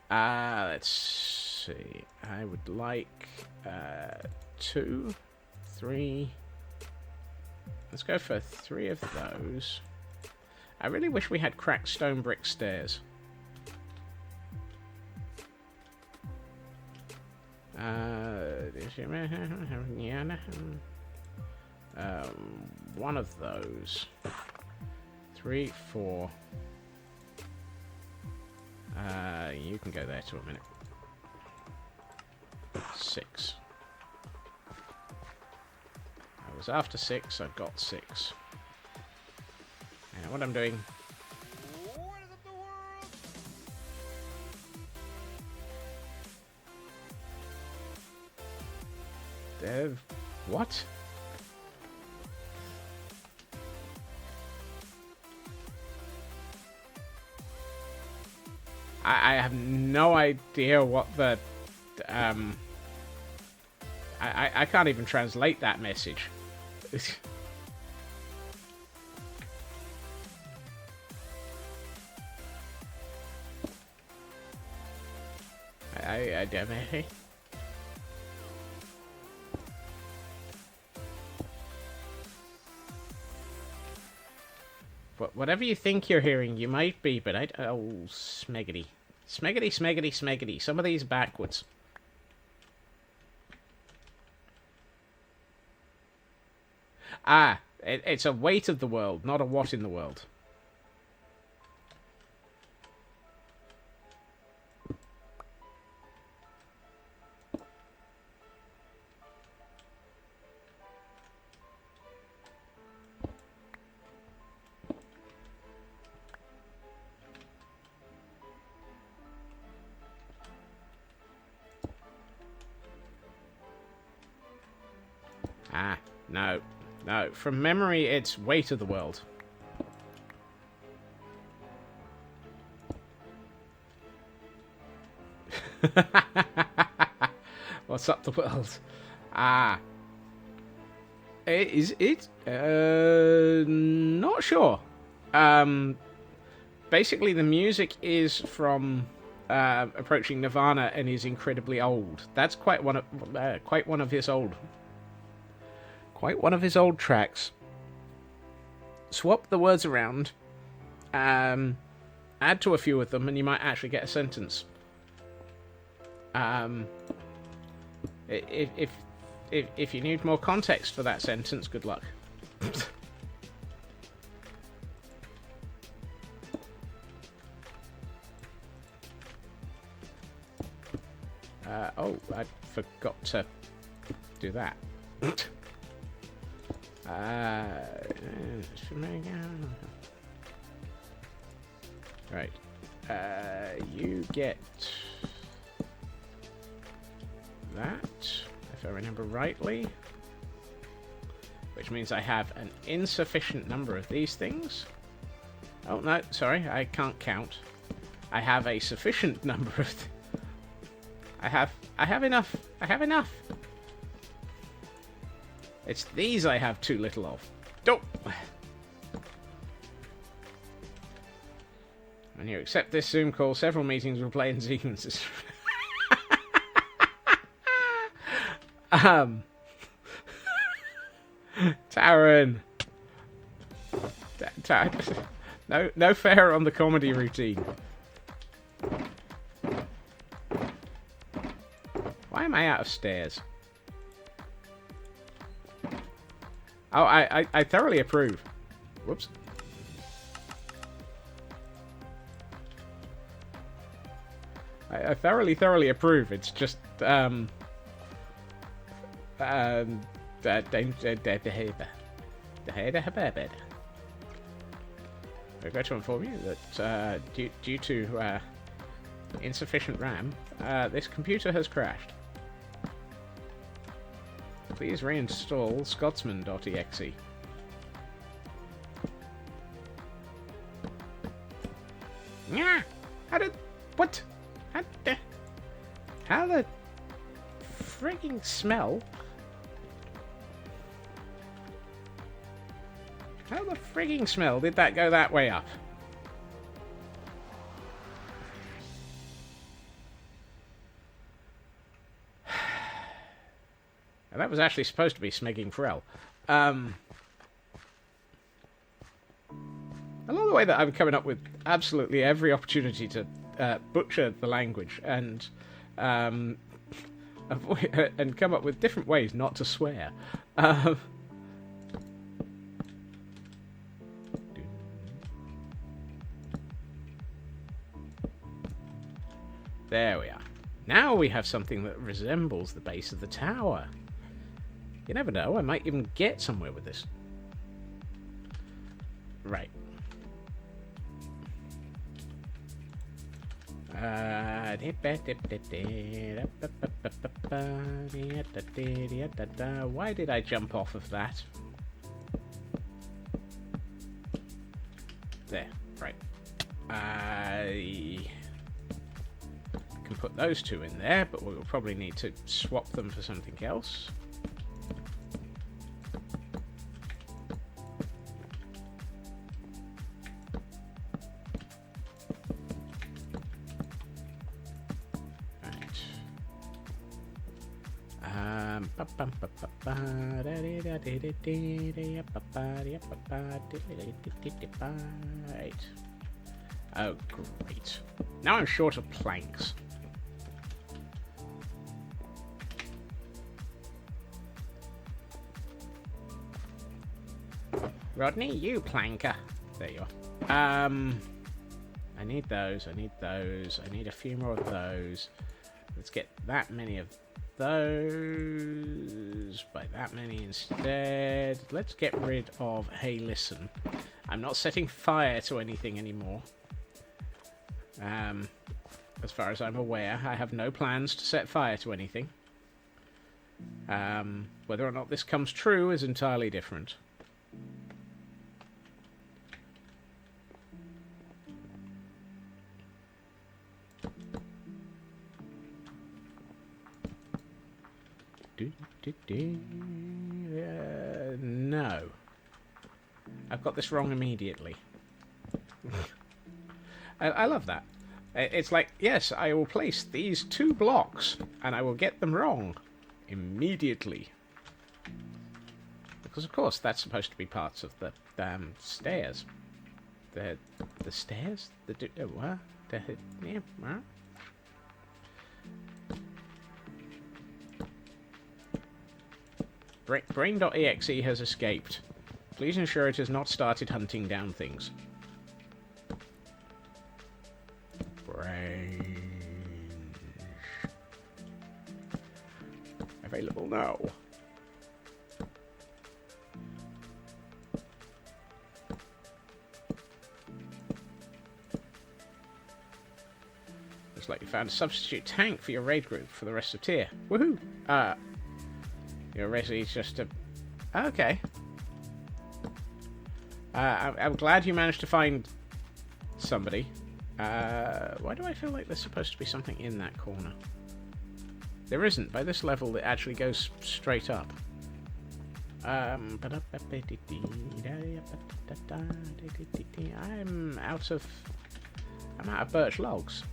S1: Let's see. I would like 2, 3. Let's go for 3 of those. I really wish we had cracked stone brick stairs. One of those. 3, 4. you can go there to a minute. 6. I was after 6, I got 6. And what I'm doing... what? I have no idea what the... I can't even translate that message. I don't know. But whatever you think you're hearing, you might be, but I... Oh, smeggity. Smeggity, smeggity, smeggity. Some of these backwards. Ah, it's a weight of the world, not a what in the world. Ah, no. No, from memory, it's weight of the world. What's up the world? Ah. Is it? Not sure. Basically, the music is from approaching Nirvana and is incredibly old. That's quite one of his old... Quite one of his old tracks. Swap the words around, add to a few of them, and you might actually get a sentence. If you need more context for that sentence, good luck. Oh, I forgot to do that. Right. You get that, if I remember rightly. Which means I have an insufficient number of these things. Oh, no, sorry, I can't count. I have a sufficient number of... I have enough. I have enough. It's these I have too little of. Don't. When you accept this Zoom call, several meetings will play in sequences. Taryn. No fair on the comedy routine. Why am I out of stairs? Oh, I thoroughly approve. Whoops. I thoroughly approve. It's just I regret to inform you that due to insufficient RAM, this computer has crashed. Please reinstall scotsman.exe. Yeah. What? How the frigging smell? How the frigging smell did that go that way up? And that was actually supposed to be Smegging Pharrell. I love the way that I'm coming up with absolutely every opportunity to butcher the language and avoid, and come up with different ways not to swear. There we are. Now we have something that resembles the base of the tower. You never know, I might even get somewhere with this. Right. Why did I jump off of that? There, right. I can put those two in there, but we'll probably need to swap them for something else. Right. Oh, great. Now I'm short of planks. Rodney, you planker. There you are. I need those, I need those, I need a few more of those. Let's get that many of those by that many instead. Let's get rid of... Hey, listen. I'm not setting fire to anything anymore. As far as I'm aware, I have no plans to set fire to anything. Whether or not this comes true is entirely different. No. I've got this wrong immediately. I love that. It's like, yes, I will place these 2 blocks, and I will get them wrong immediately. Because, of course, that's supposed to be parts of the stairs. The stairs? What? Yeah, what? Brain.exe has escaped. Please ensure it has not started hunting down things. Brain. Available now. Looks like you found a substitute tank for your raid group for the rest of tier. Woohoo! Your resi's just a... Okay. I'm glad you managed to find somebody. Why do I feel like there's supposed to be something in that corner? There isn't. By this level, it actually goes straight up. I'm out of birch logs.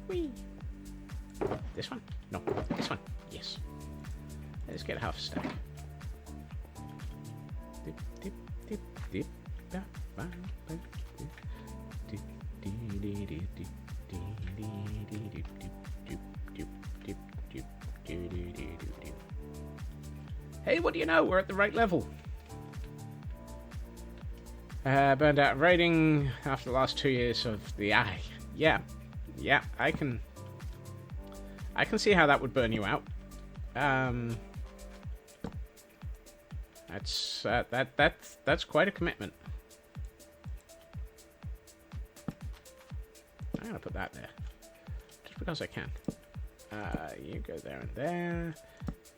S1: Whee! This one? No, this one. Yes. Let's get half a stack. Hey, what do you know? We're at the right level. Burned out raiding after the last 2 years of the eye. Yeah, I can see how that would burn you out. That's quite a commitment. I'm gonna put that there, just because I can. You go there and there.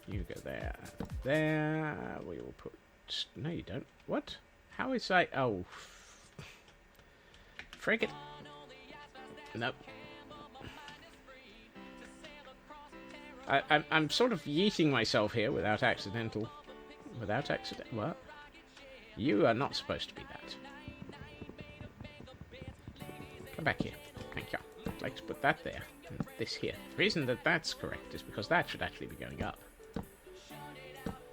S1: You go there and there. We will put... No, you don't. What? How is I... Oh. Frig it. Nope. I'm sort of yeeting myself here without accidental... Without accident... What? You are not supposed to be that. Come back here. Thank you. I'd like to put that there. And this here. The reason that that's correct is because that should actually be going up.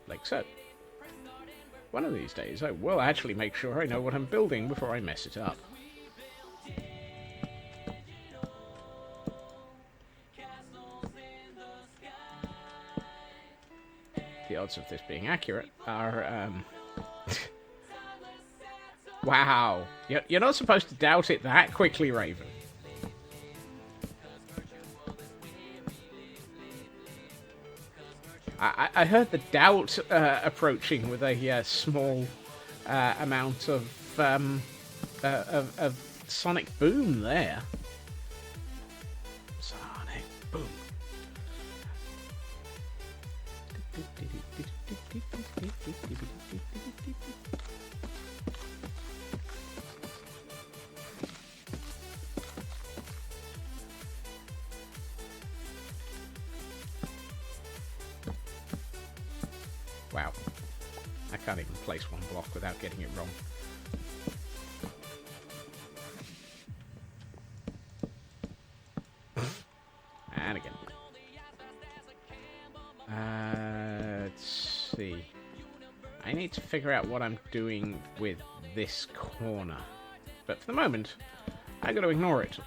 S1: Like so. One of these days I will actually make sure I know what I'm building before I mess it up. The odds of this being accurate are, Wow. You're not supposed to doubt it that quickly, Raven. I heard the doubt approaching with a small amount of sonic boom there. Sonic boom. Wow. I can't even place one block without getting it wrong. And again. Let's see. I need to figure out what I'm doing with this corner. But for the moment, I'm going to ignore it.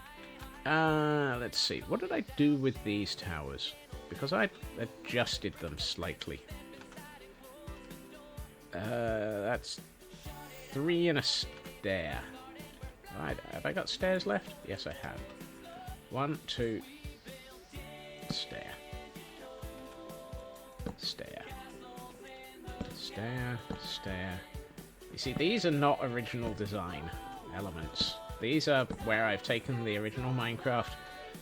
S1: Let's see. What did I do with these towers? Because I adjusted them slightly. That's 3 and a stair. Right, have I got stairs left? Yes, I have. 1, 2, stair. Stair. Stair, stair. You see, these are not original design elements. These are where I've taken the original Minecraft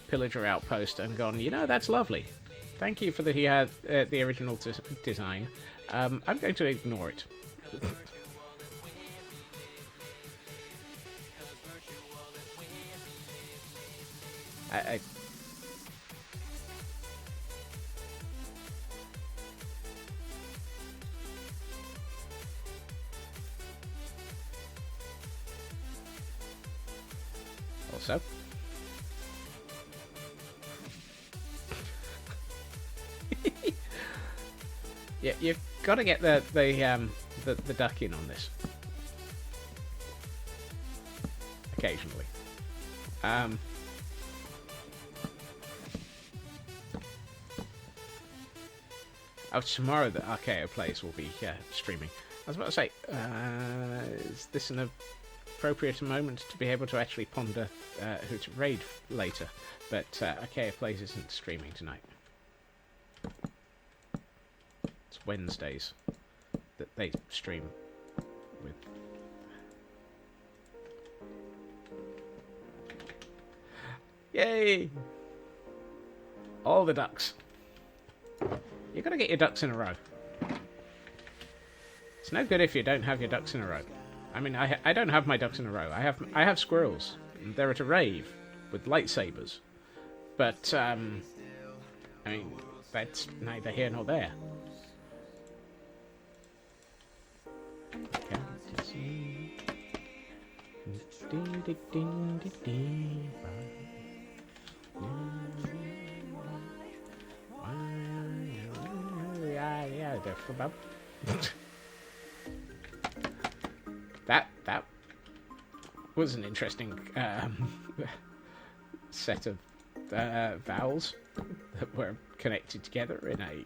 S1: pillager outpost and gone, you know, that's lovely. Thank you for the original design. I'm going to ignore it. I also yeah, you've got to get the duck in on this occasionally. Oh, tomorrow the RKO Plays will be streaming. I was about to say, is this an appropriate moment to be able to actually ponder who to raid later? But RKO Plays isn't streaming tonight. It's Wednesdays that they stream with. Yay! All the ducks. You gotta get your ducks in a row. It's no good if you don't have your ducks in a row. I mean, I don't have my ducks in a row. I have squirrels. And they're at a rave with lightsabers. But I mean, that's neither here nor there. That was an interesting set of vowels that were connected together in a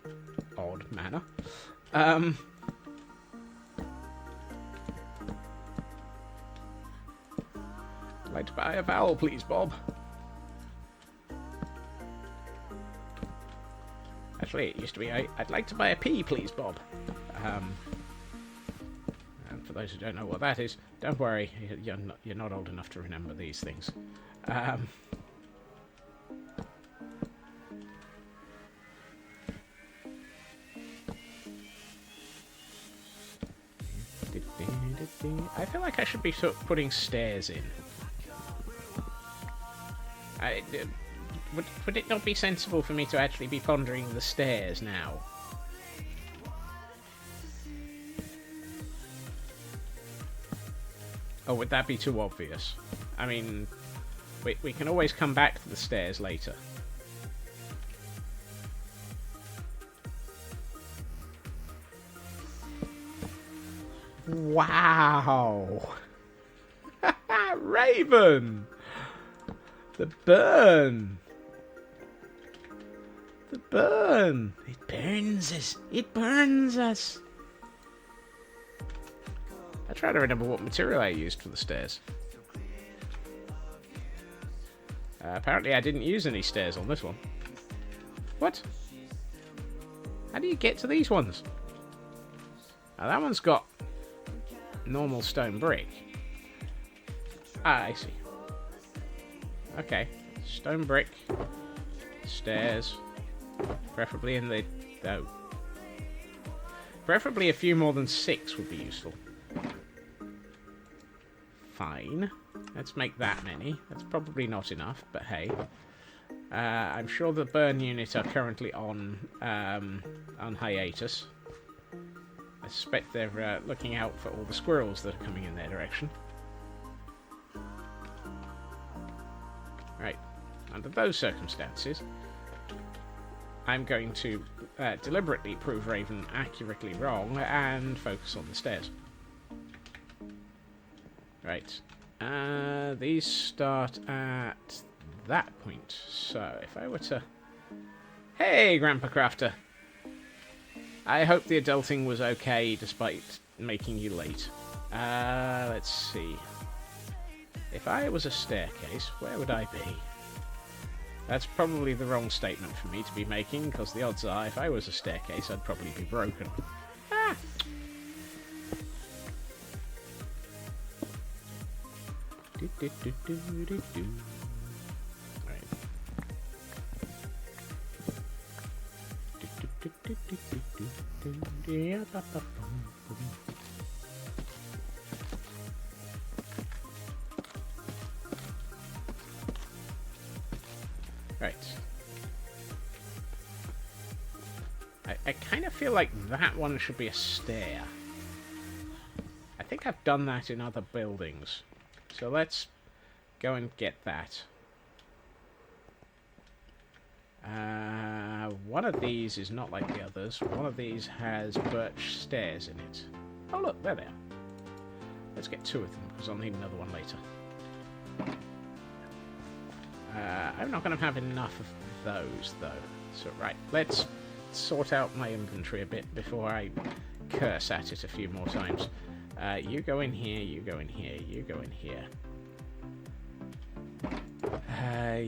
S1: odd manner. I'd like to buy a vowel, please, Bob. Actually, it used to be, I'd like to buy a P, please, Bob. And for those who don't know what that is, don't worry, you're not old enough to remember these things. I feel like I should be sort of putting stairs in. Would it not be sensible for me to actually be pondering the stairs now? Or would that be too obvious? I mean, we can always come back to the stairs later. Wow! Raven! The burn! The burn! It burns us! It burns us! I try to remember what material I used for the stairs. Apparently I didn't use any stairs on this one. What? How do you get to these ones? Now that one's got normal stone brick. Ah, I see. Okay. Stone brick. Stairs. Preferably in the... Oh. Preferably a few more than 6 would be useful. Fine. Let's make that many. That's probably not enough, but hey. I'm sure the burn unit are currently on hiatus. I suspect they're looking out for all the squirrels that are coming in their direction. Right. Under those circumstances, I'm going to deliberately prove Raven accurately wrong and focus on the stairs. Right. These start at that point. So if I were to... Hey, Grandpa Crafter! I hope the adulting was okay despite making you late. Let's see. If I was a staircase, where would I be? That's probably the wrong statement for me to be making, because the odds are if I was a staircase, I'd probably be broken. Ah! Right. Right. I kind of feel like that one should be a stair. I think I've done that in other buildings. So let's go and get that. One of these is not like the others. One of these has birch stairs in it. Oh look, there they are. Let's get 2 of them, because I'll need another one later. I'm not going to have enough of those, though. So, right, let's sort out my inventory a bit before I curse at it a few more times. You go in here, you go in here, you go in here.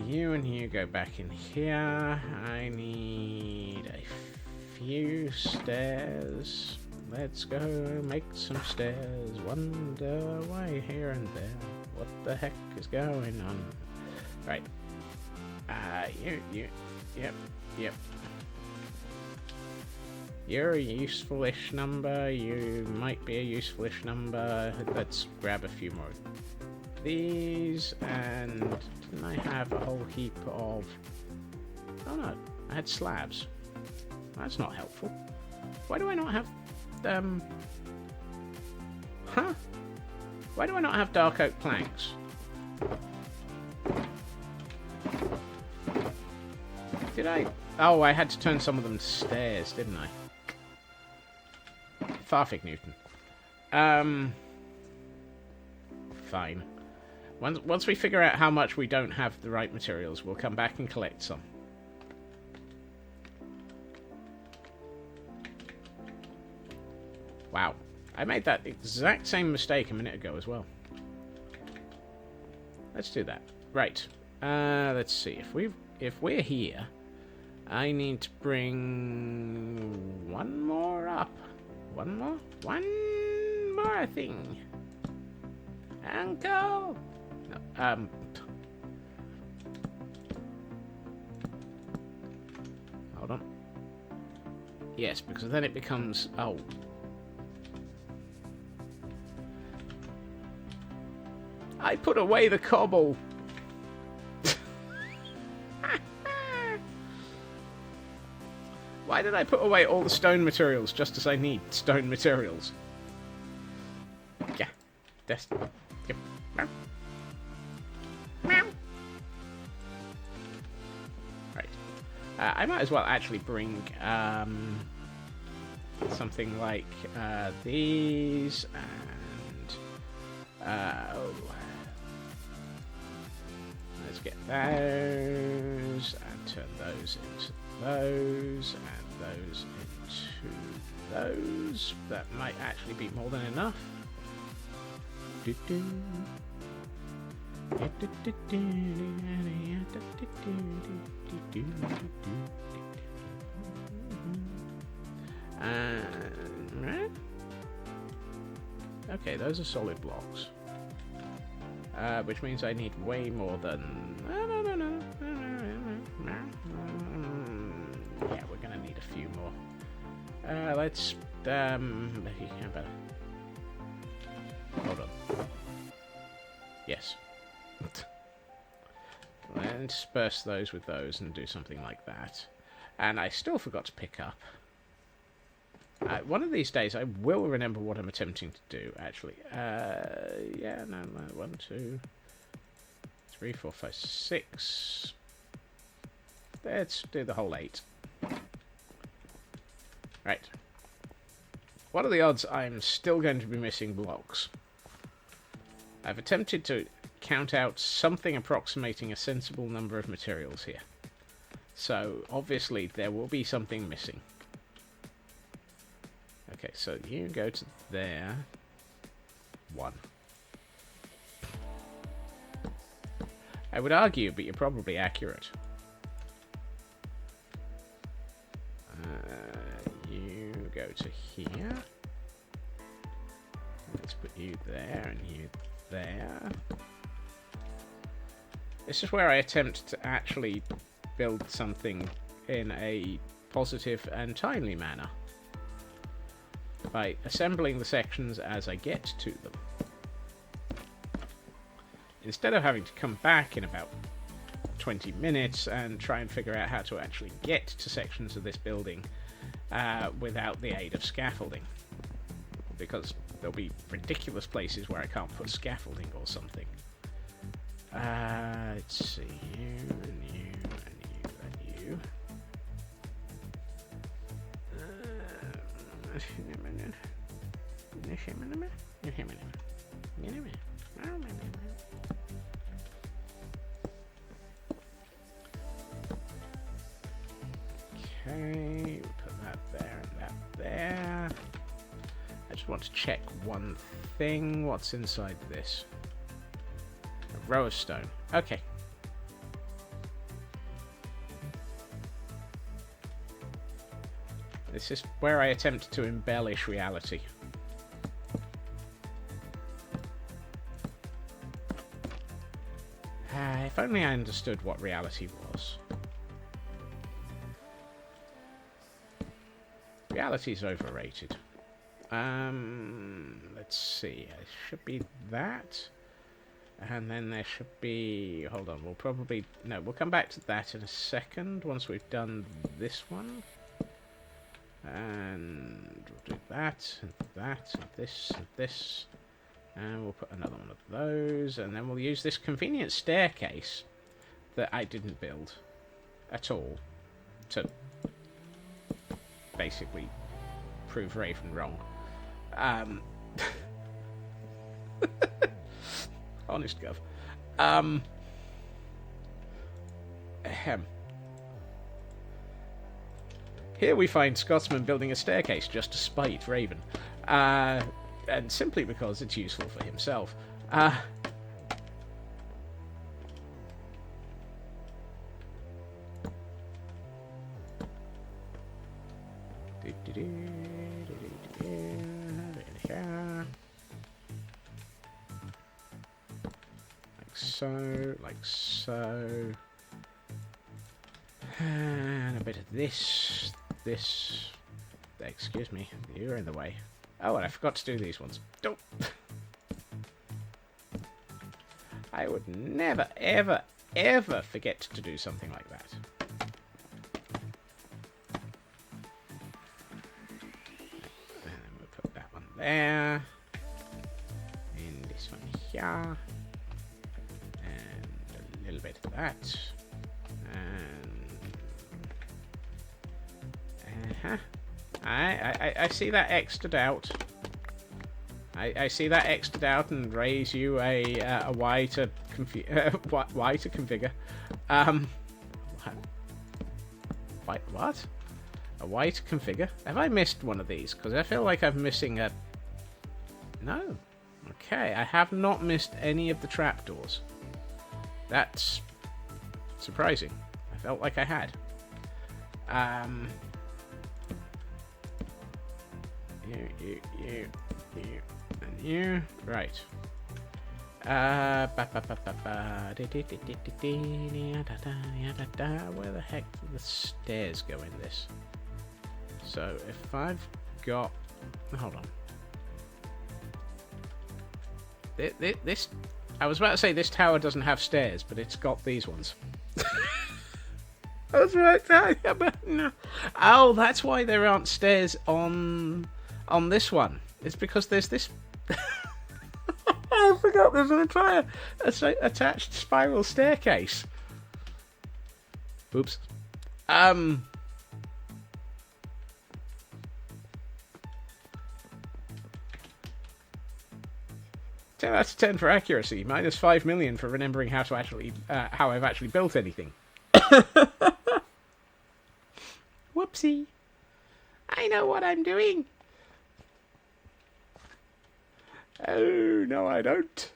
S1: You and you go back in here. I need a few stairs. Let's go make some stairs. Wonder why here and there. What the heck is going on? Right. Yep. You're a useful-ish number. You might be a useful-ish number. Let's grab a few more of these. And didn't I have a whole heap of... Oh no, I had slabs. That's not helpful. Why do I not have... Huh? Why do I not have dark oak planks? Did I... Oh, I had to turn some of them to stairs, didn't I? Farfig Newton. Fine. Once we figure out how much we don't have the right materials, we'll come back and collect some. Wow. I made that exact same mistake a minute ago as well. Let's do that. Right. Let's see. If we're here, I need to bring one more up. One more? One more thing. Uncle! No, hold on. Yes, because then it becomes... Oh. I put away the cobble! Why did I put away all the stone materials just as I need stone materials? Yeah. That's... Yep. Meow. Meow. Right. I might as well actually bring something like these and... let's get those and turn those into those and those into those. That might actually be more than enough. Right? Okay, those are solid blocks. Which means I need way more than... Yeah, we're gonna need a few more. Let's... Hold on. Yes. Let's disperse those with those and do something like that. And I still forgot to pick up. One of these days I will remember what I'm attempting to do, actually. Yeah, no, 1, 2, 3, 4, 5, 6. Let's do the whole 8. Right. What are the odds I'm still going to be missing blocks? I've attempted to count out something approximating a sensible number of materials here. So, obviously, there will be something missing. Okay, so you go to there. 1. I would argue, but you're probably accurate. You go to here. Let's put you there and you there. This is where I attempt to actually build something in a positive and timely manner by assembling the sections as I get to them. Instead of having to come back in about 20 minutes and try and figure out how to actually get to sections of this building without the aid of scaffolding. Because there'll be ridiculous places where I can't put scaffolding or something. Let's see, you and you and you and you. Okay, put that there and that there. I just want to check one thing. What's inside this? A row of stone. Okay. This is where I attempt to embellish reality. If only I understood what reality was. Reality is overrated. Let's see. It should be that. And then there should be... Hold on, we'll probably... No, we'll come back to that in a second, once we've done this one. And we'll do that, and that, and this, and this. And we'll put another one of those. And then we'll use this convenient staircase that I didn't build at all to basically prove Raven wrong. Honest gov. Here we find Scotsman building a staircase just to spite Raven. And simply because it's useful for himself. Like so. And a bit of this. Excuse me, you're in the way. Oh, and I forgot to do these ones. Don't. I would never, ever, ever forget to do something like that. And then we'll put that one there. And this one here. And a little bit of that. And... I see that X'd out. I see that X'd out and raise you a Y to Y to configure. What? A Y to configure? Have I missed one of these? Because I feel like I'm missing a... No. Okay, I have not missed any of the trapdoors. That's surprising. I felt like I had. you, and you. Right. Where the heck do the stairs go in this? So if I've got... Hold on. This... I was about to say this tower doesn't have stairs, but it's got these ones. I was right there, but no. Oh, that's why there aren't stairs on this one. It's because there's this... I forgot there's an entire attached spiral staircase. Oops. 10 out of 10 for accuracy, minus 5 million for remembering how to actually how I've actually built anything. Whoopsie. I know what I'm doing. Oh, no, I don't.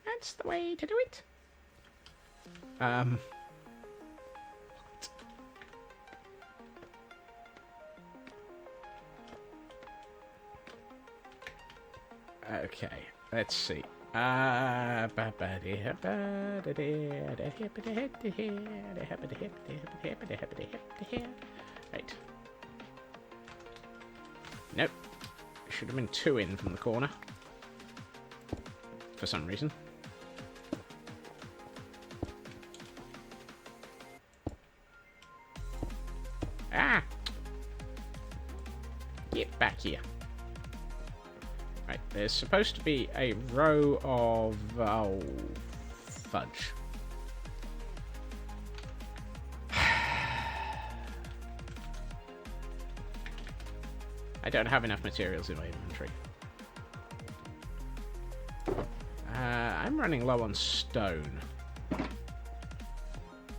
S1: That's the way to do it. Okay, let's see. Right. Nope. Should have been 2 in from the corner. For some reason. Ah! Get back here. Right, there's supposed to be a row of... Oh, fudge. I don't have enough materials in my inventory. I'm running low on stone.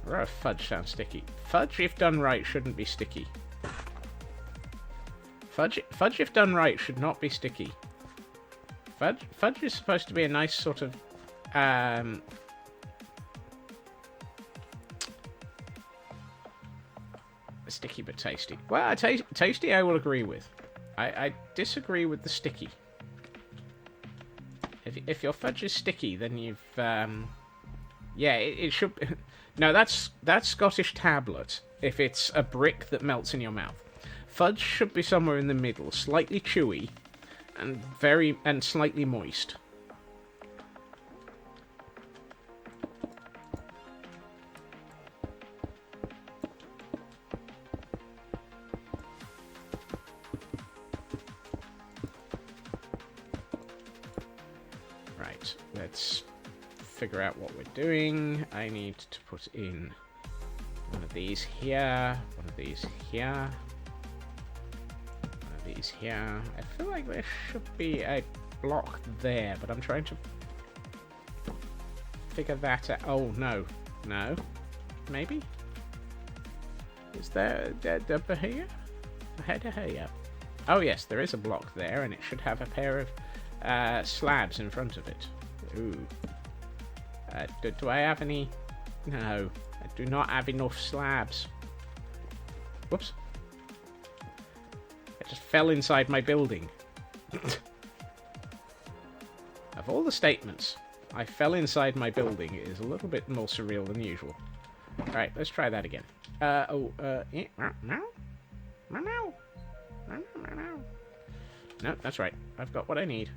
S1: Or fudge sounds sticky. Fudge, if done right, shouldn't be sticky. Fudge, if done right, should not be sticky. Fudge is supposed to be a nice sort of... sticky but tasty. Well, tasty I will agree with. I disagree with the sticky. If your fudge is sticky, then you've... yeah, it should... No, that's Scottish tablet, if it's a brick that melts in your mouth. Fudge should be somewhere in the middle, slightly chewy, and slightly moist. Right, let's figure out what we're doing. I need to put in one of these here, one of these here, one of these here. I feel like there should be a block there, but I'm trying to figure that out. Oh, no. No. Maybe? Is there a here? Here? Oh, yes, there is a block there, and it should have a pair of slabs in front of it. Ooh. Do I have any? No, I do not have enough slabs. Whoops. I just fell inside my building. Of all the statements, I fell inside my building is a little bit more surreal than usual. Alright, let's try that again. No, that's right. I've got what I need.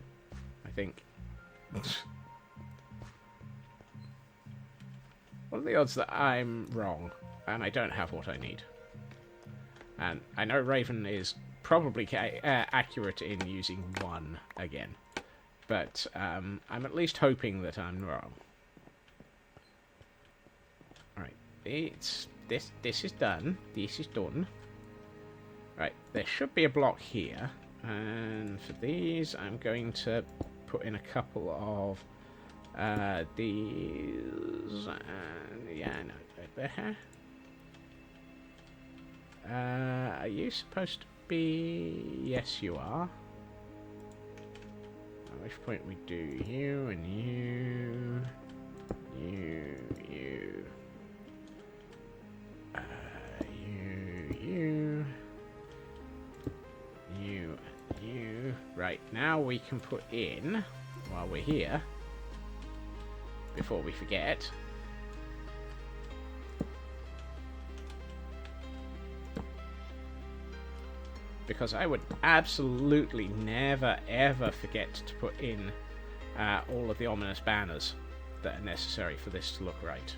S1: I think. What are the odds that I'm wrong and I don't have what I need? And I know Raven is probably accurate in using 1 again, but I'm at least hoping that I'm wrong. Right, this is done. This is done. Right, there should be a block here, and for these I'm going to put in a couple of these, yeah, no, there. Are you supposed to be? Yes, you are. At which point we do you and you, you, you, you, Right, now we can put in, while we're here, before we forget, because I would absolutely never ever forget to put in all of the ominous banners that are necessary for this to look right.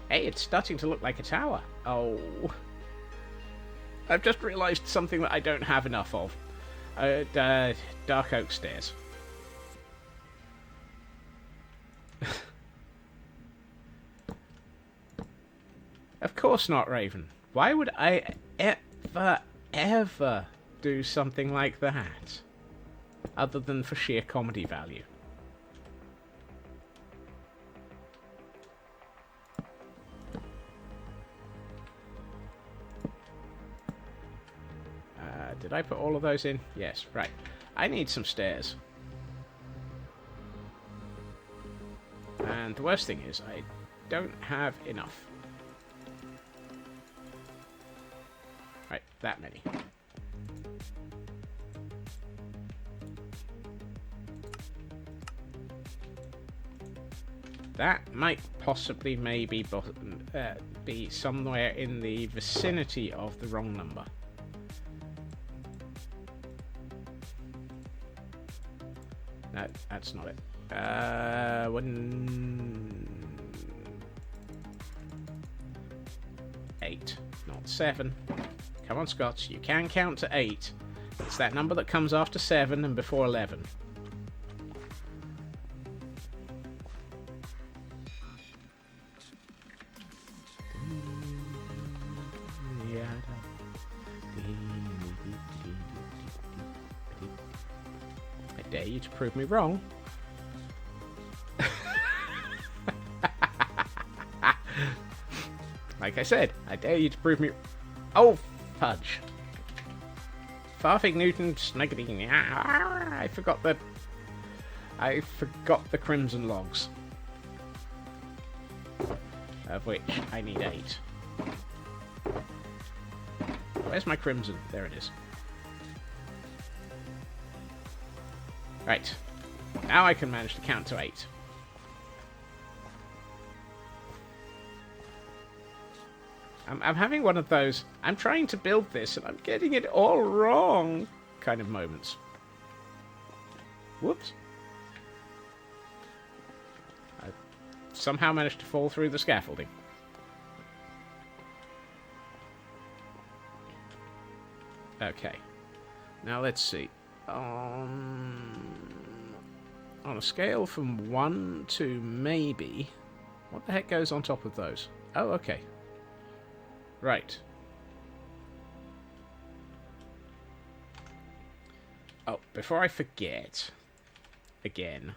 S1: Hey, it's starting to look like a tower. Oh. I've just realised something that I don't have enough of. Dark oak stairs. Of course not, Raven. Why would I ever do something like that? Other than for sheer comedy value. Did I put all of those in? Yes, right. I need some stairs. And the worst thing is, I don't have enough. Right, that many. That might possibly maybe be somewhere in the vicinity of the wrong number. No, that's not it. 8, not 7. Come on, Scott, you can count to 8. It's that number that comes after 7 and before 11. I dare you to prove me wrong. Like I said, I dare you to prove me... Oh, fudge. Farfig Newton Snuggety. I forgot the crimson logs. Of which I need 8. Where's my crimson? There it is. Right. Now I can manage to count to 8. I'm having one of those, I'm trying to build this and I'm getting it all wrong kind of moments. Whoops. I somehow managed to fall through the scaffolding. Okay. Now let's see. On a scale from 1 to maybe... What the heck goes on top of those? Oh, okay. Right. Oh, before I forget, again,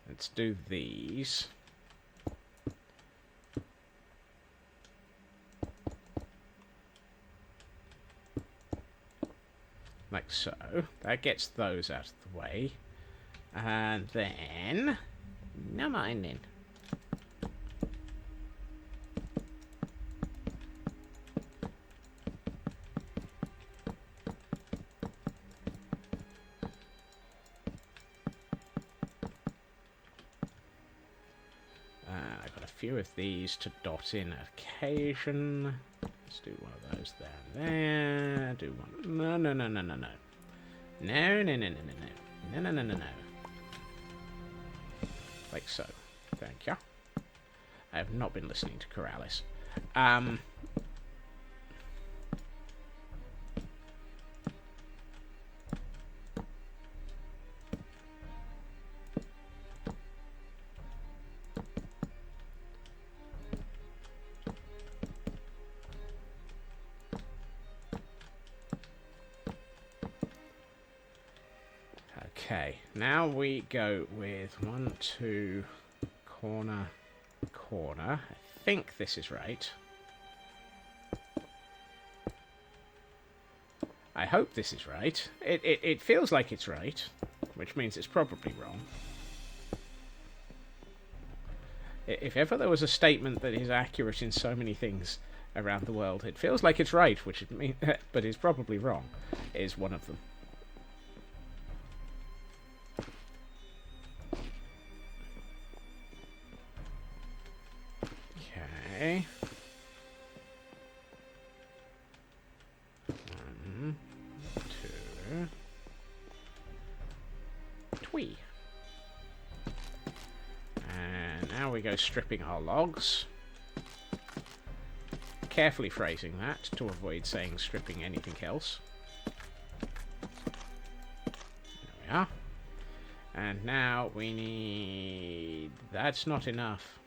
S1: let's do these. Like so. That gets those out of the way. And then... No mind then. Few of these to dot in occasion. Let's do one of those there and there. Do one. No. No. Like so. Thank you. I have not been listening to Corrales. Okay, now we go with 1, 2, corner, corner. I think this is right. I hope this is right. It feels like it's right, which means it's probably wrong. If ever there was a statement that is accurate in so many things around the world, it feels like it's right, which it mean, but is probably wrong, is one of them. Okay. 1, 2, twee. And now we go stripping our logs. Carefully phrasing that to avoid saying stripping anything else. There we are. And now we need... That's not enough.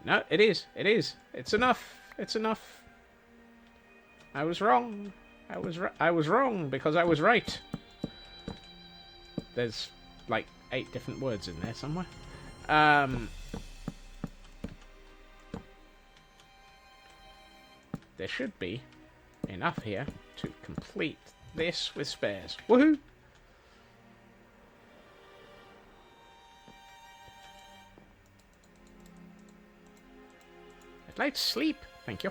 S1: No, it is. It is. It's enough. It's enough. I was wrong. I was wrong because I was right. There's like 8 different words in there somewhere. There should be enough here to complete this with spares. Woohoo! I'd like to sleep. Thank you.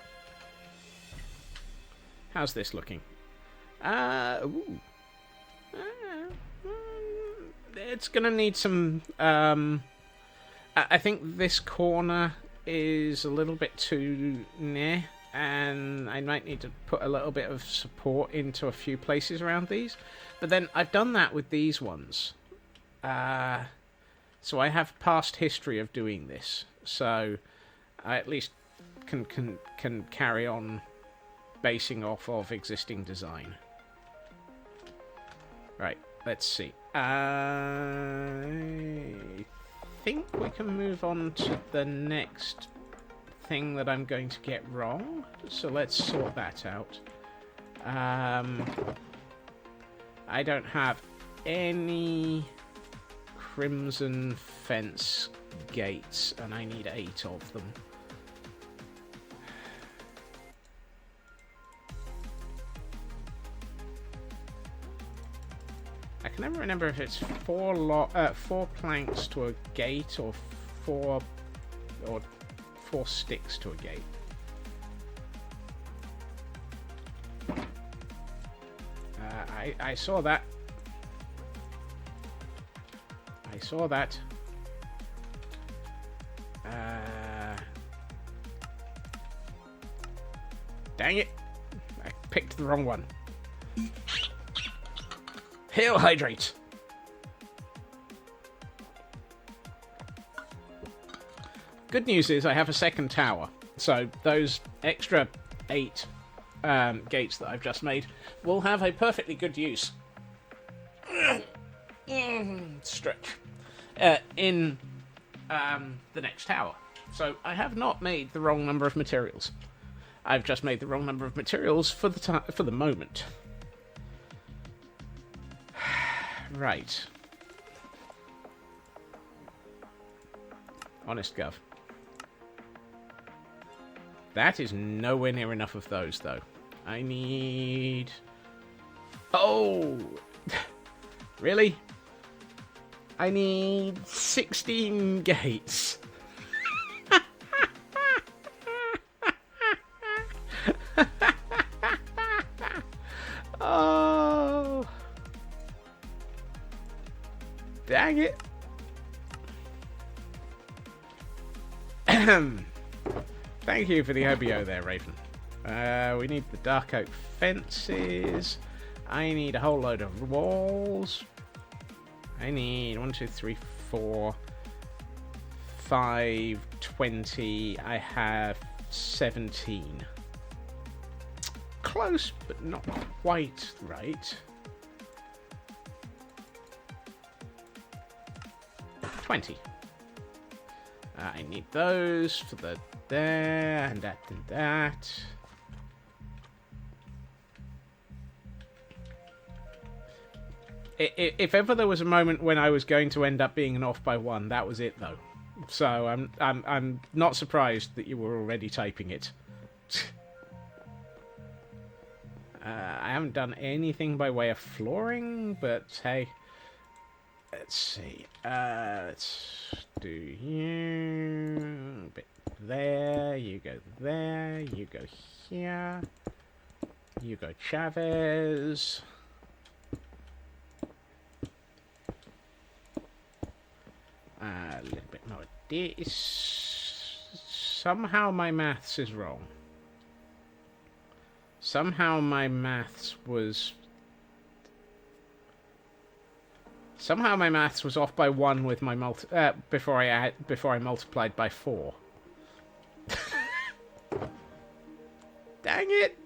S1: How's this looking? Ooh. It's gonna need some... I think this corner is a little bit too near, and I might need to put a little bit of support into a few places around these. But then I've done that with these ones. So I have past history of doing this. So I at least can carry on basing off of existing design. Right, let's see. I think we can move on to the next thing that I'm going to get wrong. So let's sort that out. I don't have any crimson fence gates, and I need 8 of them. I can never remember if it's 4 planks to a gate or 4 sticks to a gate. I saw that. I saw that. Dang it! I picked the wrong one. Hail hydrate! Good news is I have a second tower, so those extra 8 gates that I've just made will have a perfectly good use. Stretch. In the next tower. So I have not made the wrong number of materials. I've just made the wrong number of materials for the moment. Right. Honest Gov. That is nowhere near enough of those, though. I need... Oh! Really? I need 16 gates. Oh! Dang it. Thank you for the OBO there, Raven. We need the dark oak fences. I need a whole load of walls. I need 1, 2, 3, 4, 5, 20. I have 17. Close, but not quite right. 20. I need those for the there and that and that. If ever there was a moment when I was going to end up being off by 1, that was it, though. So I'm not surprised that you were already typing it. I haven't done anything by way of flooring, but hey, let's see. Let's do you. A bit there. You go there. You go here. You go Chavez. A little bit more of this. Somehow my maths is wrong. Somehow my maths was off by 1 with my before I multiplied by 4. Dang it!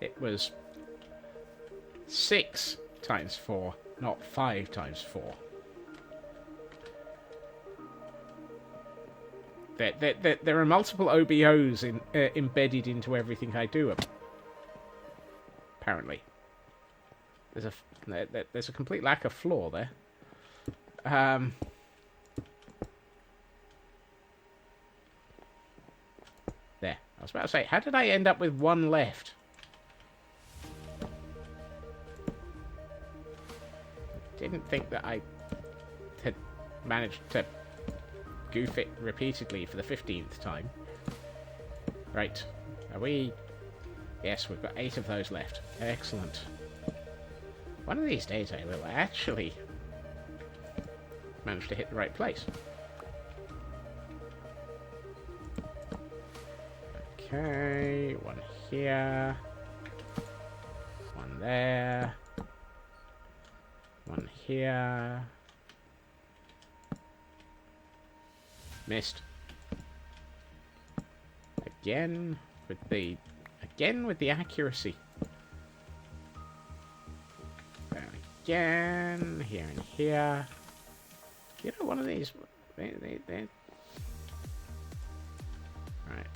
S1: It was 6 times 4, not 5 times 4. There are multiple OBOs embedded into everything I do. Apparently, there's a complete lack of floor there. There. I was about to say, how did I end up with 1 left? Didn't think that I had managed to goof it repeatedly for the 15th time. Right. Are we... Yes, we've got 8 of those left. Excellent. One of these days I will actually manage to hit the right place. Okay, 1 here. 1 there. 1 here. Missed. Again with the accuracy. There again, here and here. You know, one of these. They. Right.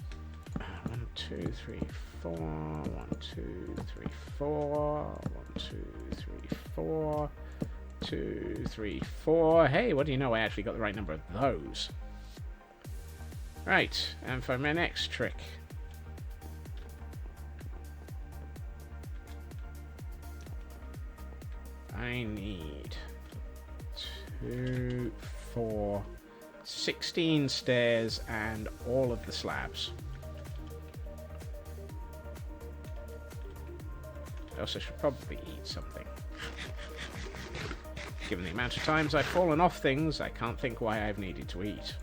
S1: 1, 2, 3, 4. 1, 2, 3, 4. 1, 2, 3, 4. 2, 3, 4. Hey, what do you know? I actually got the right number of those. Right, and for my next trick. I need 2, 4, 16 stairs and all of the slabs. I also should probably eat something. Given the amount of times I've fallen off things, I can't think why I've needed to eat.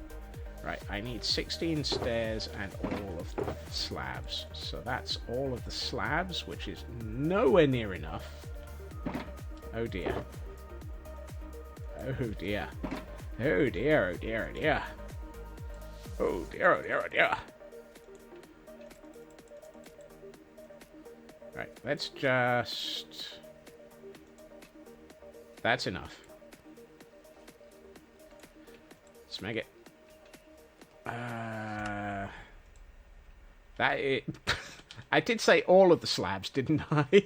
S1: Right, I need 16 stairs and all of the slabs. So that's all of the slabs, which is nowhere near enough. Oh dear. Oh dear. Oh dear, oh dear, oh dear. Oh dear, oh dear, oh dear. Right, let's just... That's enough. Let's make it. That it. I did say all of the slabs, didn't I?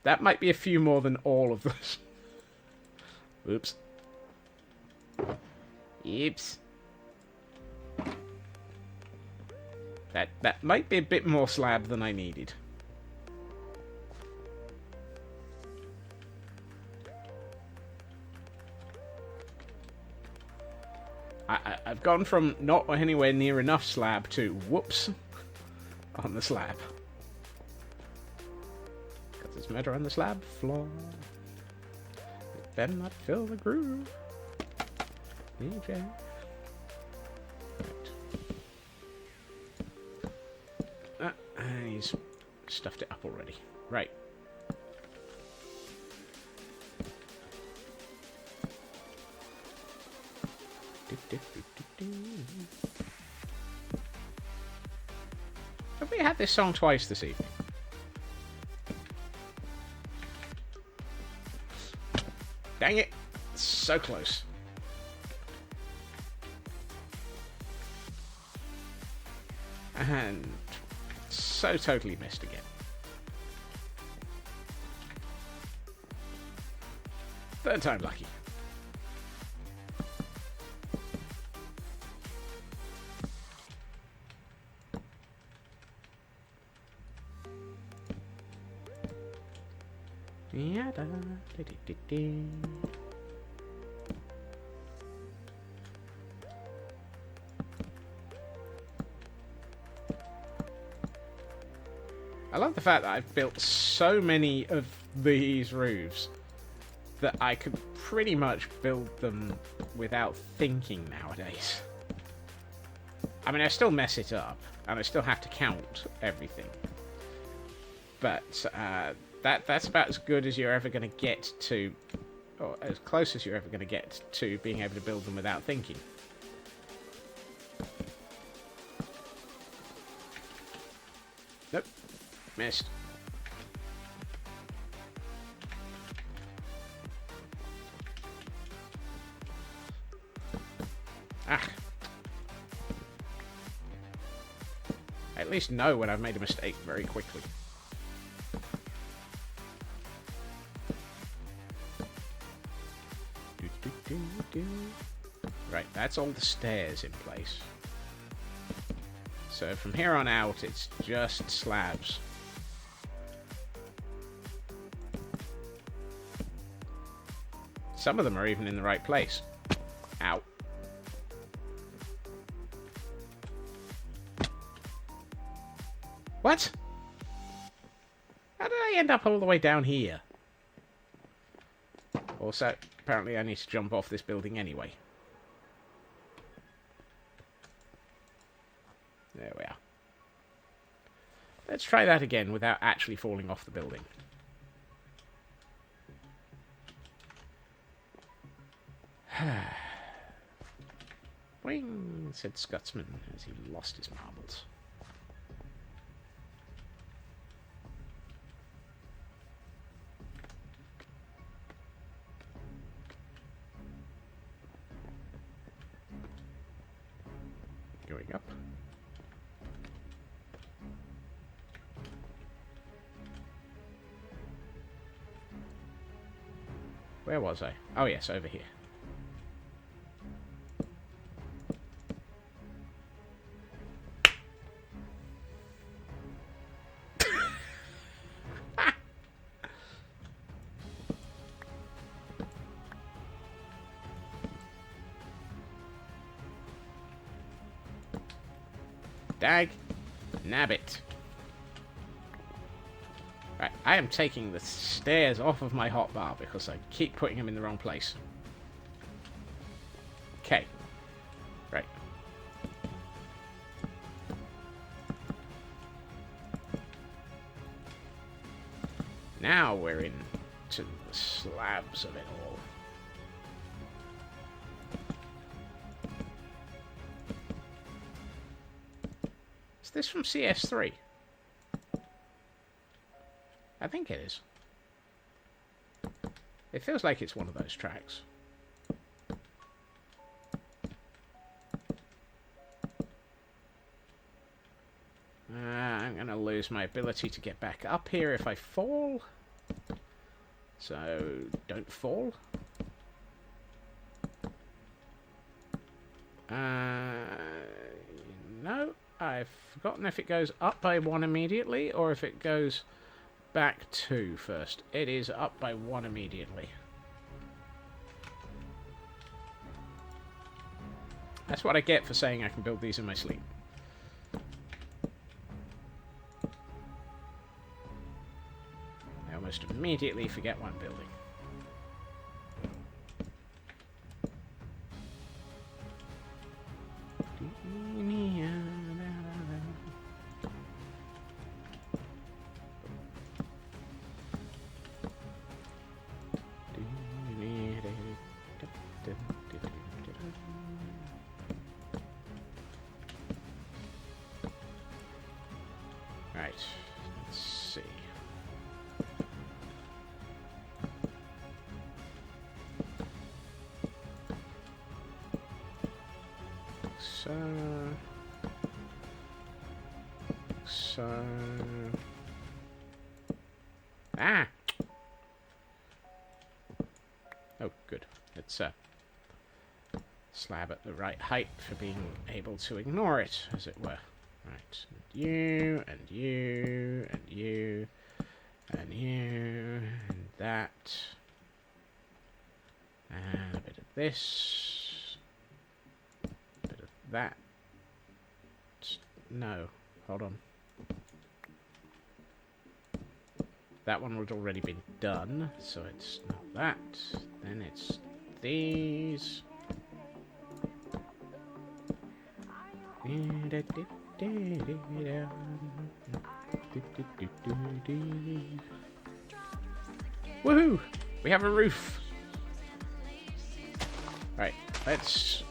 S1: That might be a few more than all of those. Oops. Oops. That might be a bit more slab than I needed. I've gone from not anywhere near enough slab to whoops on the slab. Because there's murder on the slab floor. It better not fill the groove. DJ. Right. He's stuffed it up already. Right. Have we had this song twice this evening? Dang it! So close. And so totally missed again. Third time lucky. Yada, di-di-di-di. I love the fact that I've built so many of these roofs that I could pretty much build them without thinking nowadays. I mean, I still mess it up, and I still have to count everything. But that's about as good as you're ever going to get to, or as close as you're ever going to get to being able to build them without thinking. Nope. Missed. Ah. I at least know when I've made a mistake very quickly. Right, that's all the stairs in place. So from here on out, it's just slabs. Some of them are even in the right place. Ow. What? How did I end up all the way down here? Also, apparently I need to jump off this building anyway. There we are. Let's try that again without actually falling off the building. Wing, said Scotsman as he lost his marbles. Going up. Where was I? Oh yes, over here. Dag nabbit. Right, I am taking the stairs off of my hotbar because I keep putting them in the wrong place. Okay. Right. Now we're into the slabs of it all. Is this from CS3? I think it is. It feels like it's one of those tracks. I'm going to lose my ability to get back up here if I fall. So, don't fall. No, I've forgotten if it goes up by 1 immediately or if it goes back 2 first. It is up by 1 immediately. That's what I get for saying I can build these in my sleep. I almost immediately forget what I'm building. Right, let's see. So... Ah! Oh, good. It's a slab at the right height for being able to ignore it, as it were. Right. And you, and you, and you, and you, and that. And a bit of this. A bit of that. No. Hold on. That one would already been done, so it's not that. Then it's these. Woohoo! We have a roof. Right, let's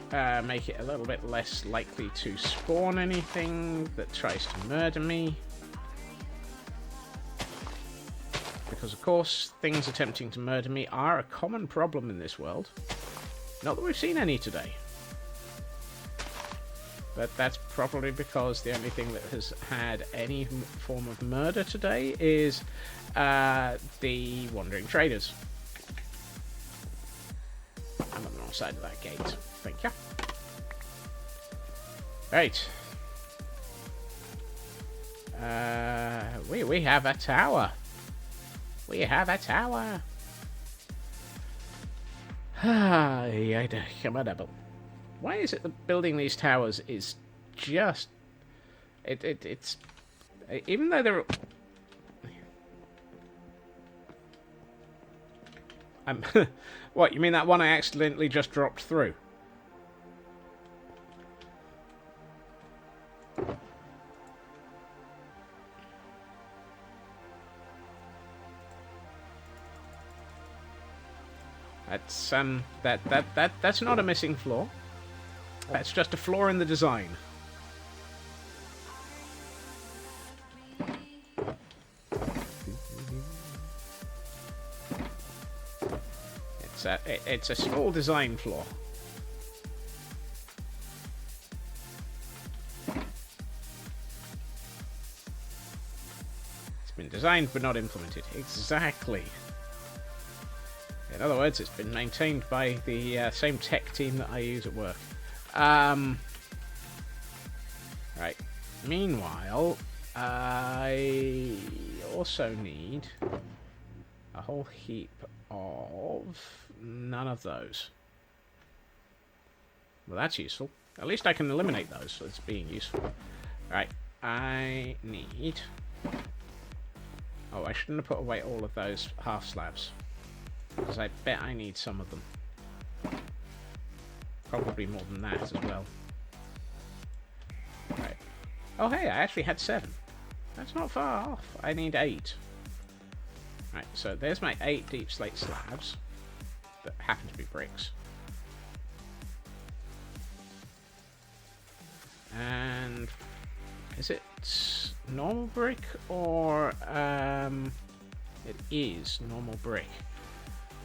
S1: make it a little bit less likely to spawn anything that tries to murder me. Because, of course, things attempting to murder me are a common problem in this world. Not that we've seen any today. But that's probably because the only thing that has had any form of murder today is the wandering traders. I'm on the wrong side of that gate. Thank you. Right. We have a tower. We have a tower. Why is it that building these towers is just... It's... Even though they're... What, you mean that one I accidentally just dropped through? That's that's not a missing flaw. That's just a flaw in the design. It's a small design flaw. It's been designed but not implemented. Exactly. In other words, it's been maintained by the same tech team that I use at work. Right. Meanwhile, I also need a whole heap of none of those. Well, that's useful. At least I can eliminate those as being useful. Right. I need... Oh, I shouldn't have put away all of those half slabs. Because I bet I need some of them. Probably more than that as well. Right. Oh hey, I actually had 7. That's not far off. I need 8. Right, so there's my 8 deep slate slabs. That happen to be bricks. And... is it normal brick or... it is normal brick.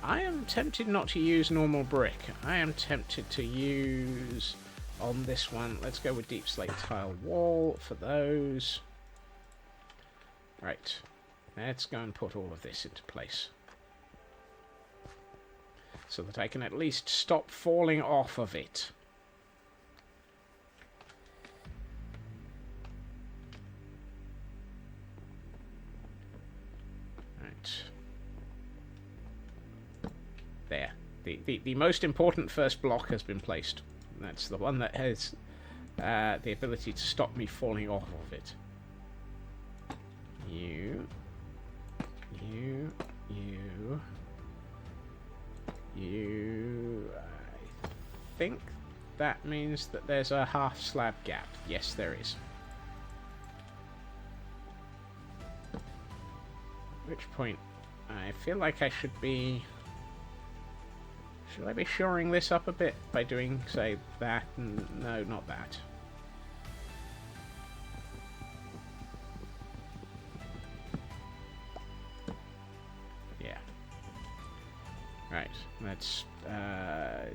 S1: I am tempted not to use normal brick. I am tempted to use, on this one, let's go with deep slate tile wall for those. Right, let's go and put all of this into place. So that I can at least stop falling off of it. There. The most important first block has been placed. That's the one that has the ability to stop me falling off of it. You. I think that means that there's a half slab gap. Yes, there is. At which point, I feel like I should be... Should I be shoring this up a bit by doing, say, that? No, not that. Yeah. Right, let's... Right,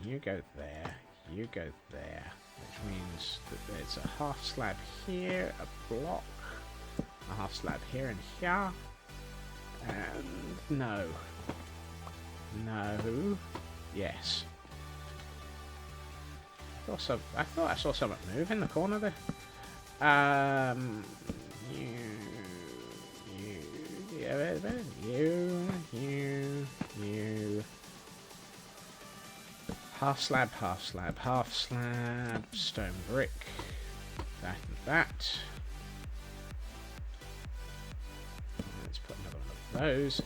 S1: you go there, you go there. means that there's a half slab here, a block, a half slab here and here, and no. No. Yes. I thought I saw something move in the corner there. You. Half slab, half slab, half slab, stone brick, that and that. Let's put another one of those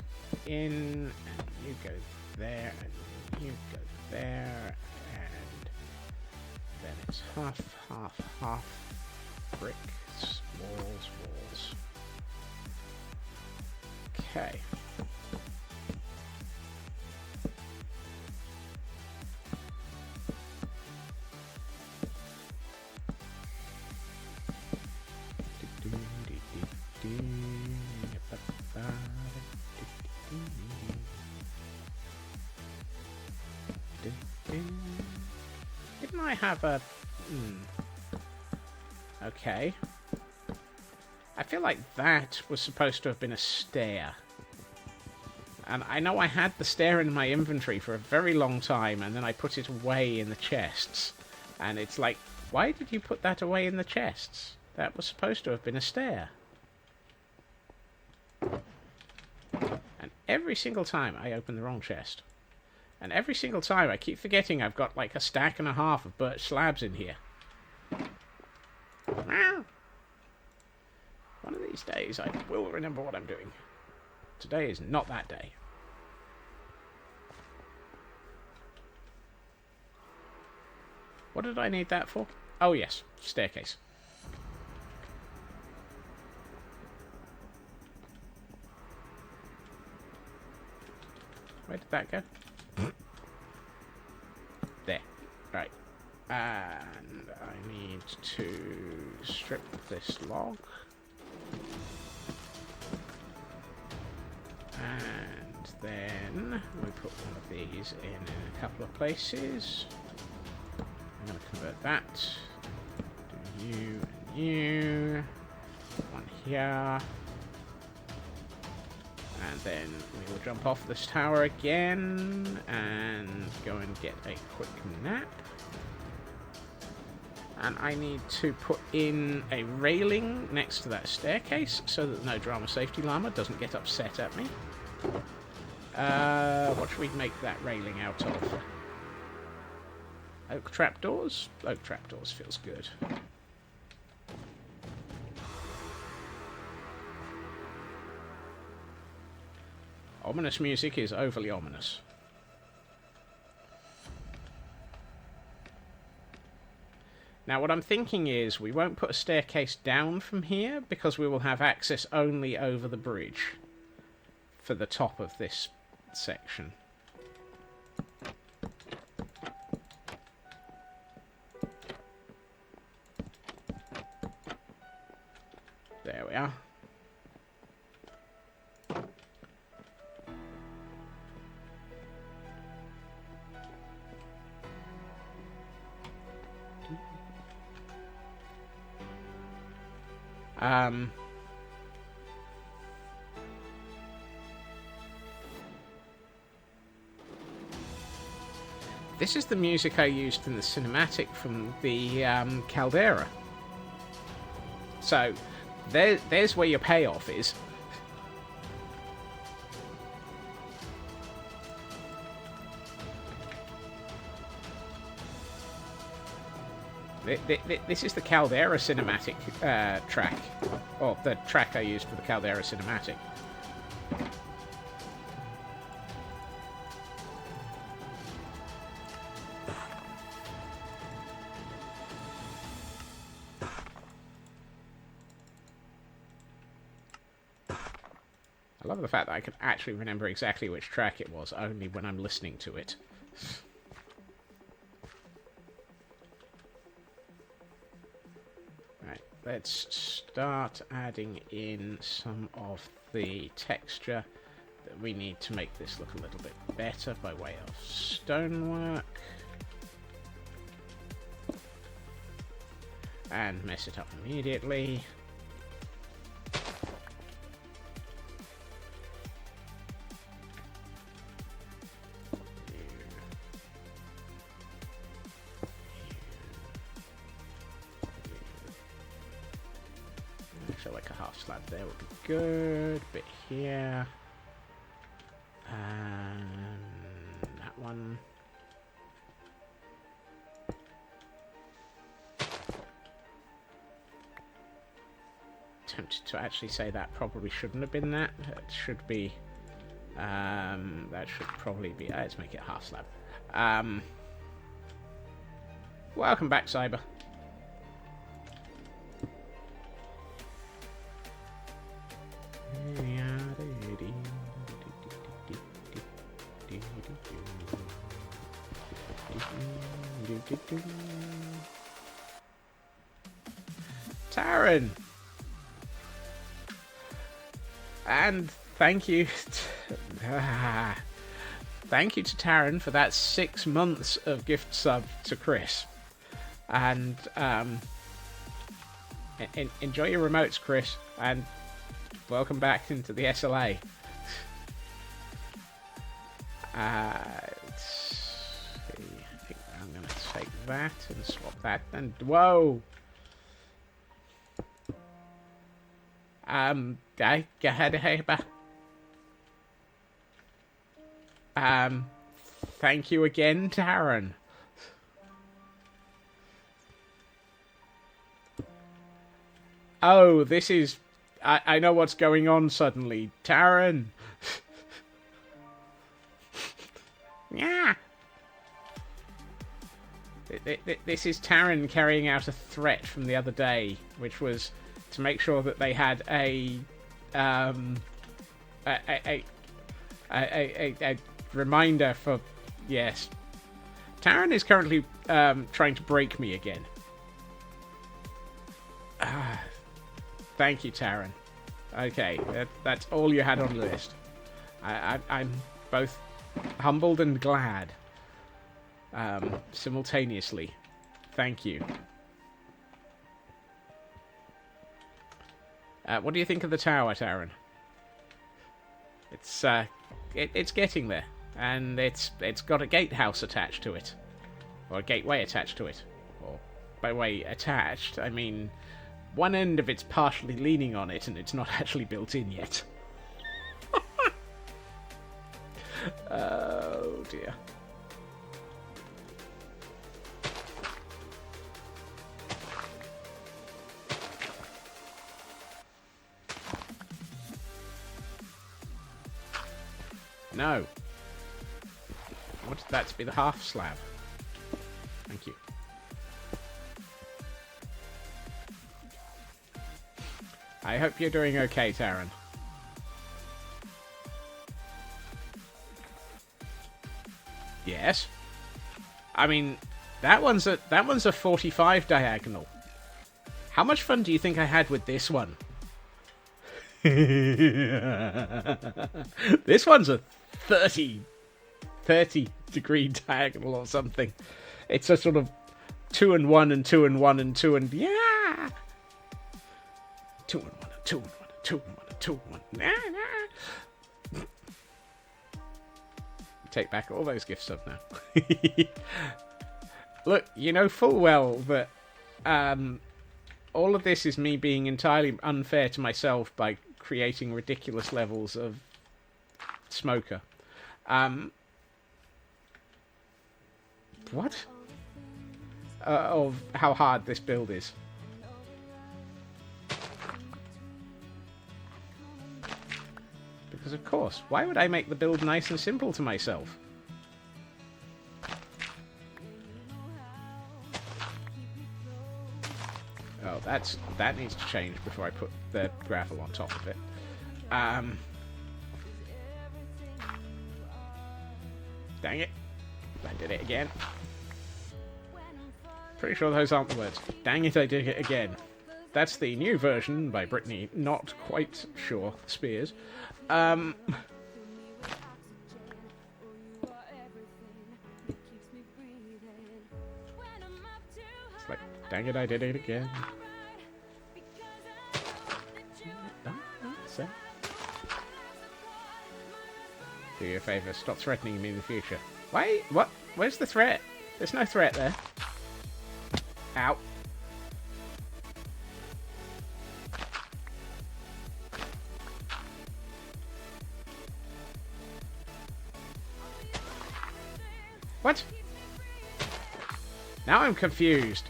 S1: in, and you go there, and you go there, and then it's half, half, half, brick, walls. Okay. Didn't I have a... Okay. I feel like that was supposed to have been a stair. And I know I had the stair in my inventory for a very long time, and then I put it away in the chests. And it's like, why did you put that away in the chests? That was supposed to have been a stair. And every single time I open the wrong chest. And every single time I keep forgetting I've got like a stack and a half of birch slabs in here. One of these days I will remember what I'm doing. Today is not that day. What did I need that for? Oh yes, staircase. Where did that go? There. Right. And I need to strip this log. And then we put one of these in a couple of places. I'm going to convert that. Do you and you. One here. And then we will jump off this tower again and go and get a quick nap. And I need to put in a railing next to that staircase so that no drama safety llama doesn't get upset at me. What should we make that railing out of? Oak trapdoors? Oak trapdoors feels good. Ominous music is overly ominous. Now what I'm thinking is we won't put a staircase down from here because we will have access only over the bridge for the top of this section. There we are. This is the music I used in the cinematic from the Caldera. So, there's where your payoff is. This is the Caldera cinematic track. Or the track I used for the Caldera cinematic. I love the fact that I can actually remember exactly which track it was, only when I'm listening to it. Right, let's start adding in some of the texture that we need to make this look a little bit better by way of stonework. And mess it up immediately. I feel like a half slab there would be good. Bit here. And that one. Tempted to actually say that probably shouldn't have been that. It should be. That should probably be. Let's make it half slab. Welcome back, Cyber. Taryn! And thank you. Thank you to Taryn for that 6 months of gift sub to Chris. And enjoy your remotes, Chris. And welcome back into the SLA. Let's see. I think I'm going to take that and swap that. And whoa! Thank you again, Taryn. Oh, this is... I know what's going on suddenly. Taryn! Yeah! This is Taryn carrying out a threat from the other day, which was to make sure that they had a reminder for... Yes. Taryn is currently trying to break me again. Thank you, Taryn. Okay, that's all you had on the list. I'm both humbled and glad. Simultaneously. Thank you. What do you think of the tower, Taryn? It's getting there, and it's got a gatehouse attached to it, or a gateway attached to it. Or by way attached, I mean one end of it's partially leaning on it, and it's not actually built in yet. Oh dear. No. I wanted that to be the half slab. Thank you. I hope you're doing okay, Taryn. Yes. I mean, that one's a 45 diagonal. How much fun do you think I had with this one? This one's a 30 degree diagonal or something. It's a sort of 2 and 1 and 2 and 1 and 2 and yeah. 2 and 1 and 2 and 1 and 2 and 1 and 2 and 1. Nah. Take back all those gift subs now. Look, you know full well that all of this is me being entirely unfair to myself by creating ridiculous levels of smoker. What? Of how hard this build is. Because of course, why would I make the build nice and simple to myself? Oh, that needs to change before I put the gravel on top of it. Dang it. I did it again. Pretty sure those aren't the words. Dang it, I did it again. That's the new version by Brittany, not quite sure, Spears. It's like, Dang it, I did it again. So. Do you a favour, stop threatening me in the future. Wait, what? Where's the threat? There's no threat there. Ow. What? Now I'm confused.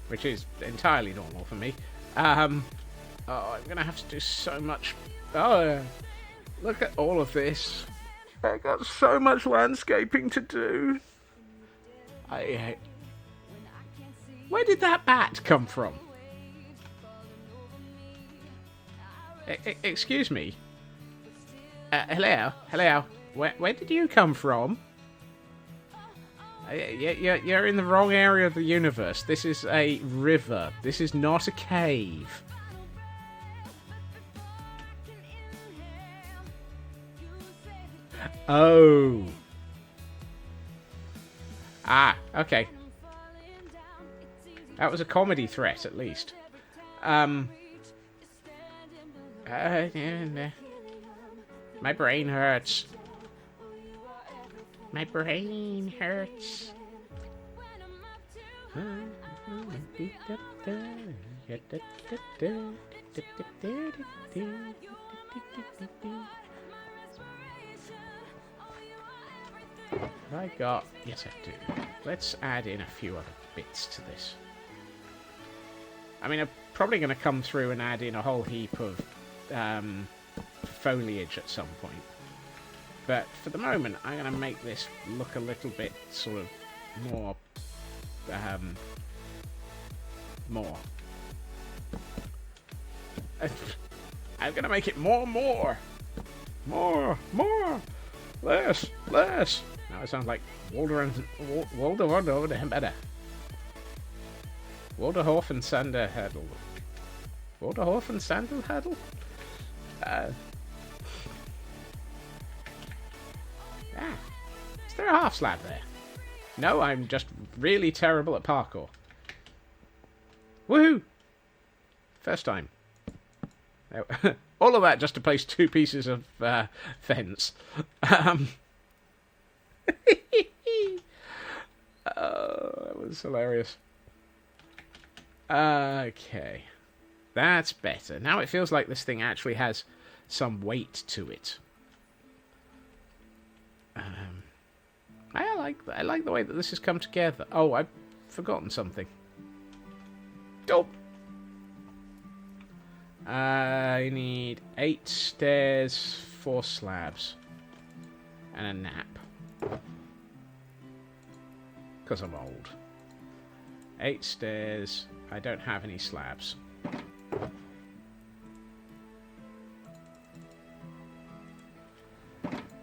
S1: Which is entirely normal for me. Oh, I'm gonna have to do so much. Oh, look at all of this. I got so much landscaping to do. Where did that bat come from? Excuse me. Hello. Where did you come from? You're in the wrong area of the universe. This is a river. This is not a cave. Oh. Ah, okay. That was a comedy threat, at least. My brain hurts. My brain hurts. I got... Yes, I do. Let's add in a few other bits to this. I mean, I'm probably going to come through and add in a whole heap of foliage at some point. But for the moment, I'm going to make this look a little bit sort of more... I'm going to make it more. Less. Now it sounds like Walderhof and Sanderhurdle. Walderhof and Sanderhurdle? Is there a half slab there? No, I'm just really terrible at parkour. Woohoo! First time. All of that just to place 2 pieces of fence. Oh, that was hilarious. Okay. That's better. Now it feels like this thing actually has some weight to it. I like the way that this has come together. Oh, I've forgotten something. Oh. I need 8 stairs, 4 slabs, and a nap. Because I'm old. 8 stairs. I don't have any slabs.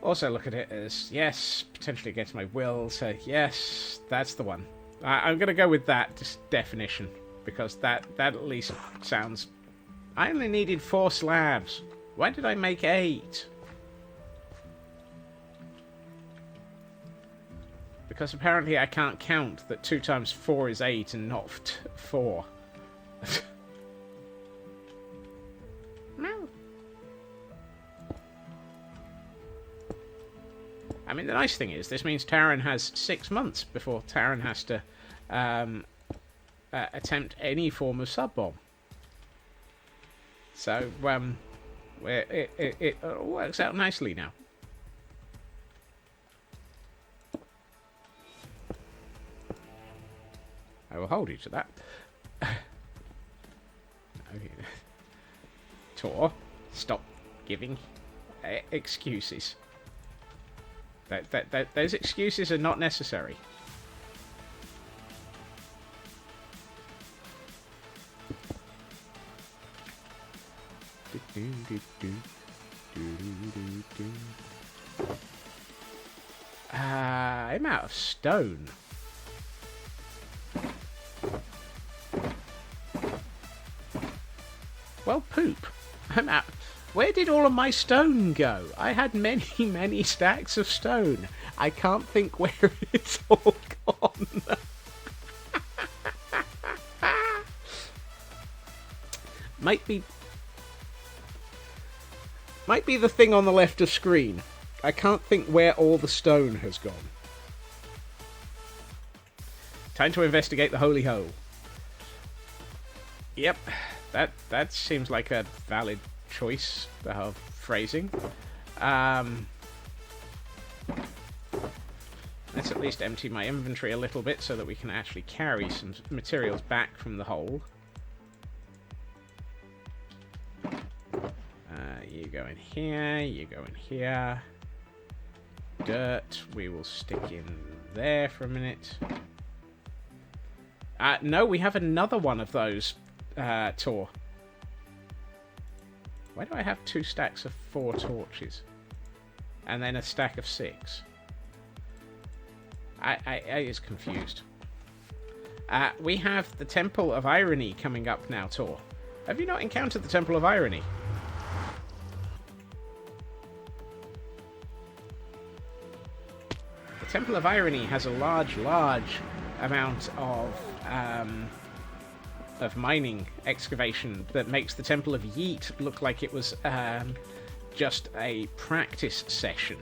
S1: Also look at it as, yes, potentially against my will, so yes, that's the one. I'm going to go with that definition, because that at least sounds... I only needed 4 slabs. Why did I make 8? Because apparently I can't count that 2 times 4 is 8 and not 4. No. I mean, the nice thing is, this means Taran has 6 months before Taran has to attempt any form of sub-bomb. So, it works out nicely now. I will hold you to that. Okay. Tor, stop giving excuses. Those excuses are not necessary. I'm out of stone. Well, poop. I'm out. Where did all of my stone go? I had many, many stacks of stone. I can't think where it's all gone. Might be the thing on the left of screen. I can't think where all the stone has gone. Time to investigate the holy hole. Yep, that seems like a valid choice of phrasing. Let's at least empty my inventory a little bit so that we can actually carry some materials back from the hole. You go in here, you go in here. Dirt, we will stick in there for a minute. No, we have another one of those, Tor. Why do I have 2 stacks of 4 torches? And then a stack of 6? I is confused. We have the Temple of Irony coming up now, Tor. Have you not encountered the Temple of Irony? The Temple of Irony has a large amount of mining excavation that makes the Temple of Yeet look like it was just a practice session.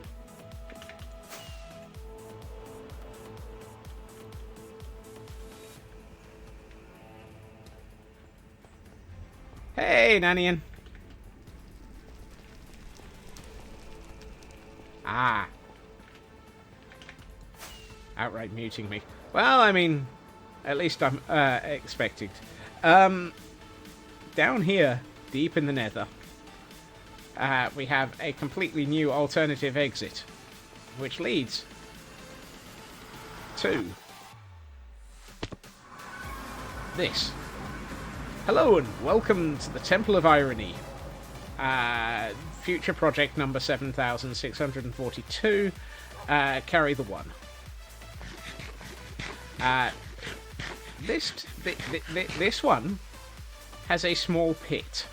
S1: Hey, Nanian. Ah. Outright muting me. Well, I mean, at least I'm expecting. Down here, deep in the nether, we have a completely new alternative exit, which leads to this. Hello and welcome to the Temple of Irony. Future project number 7642. Carry the one. This one has a small pit.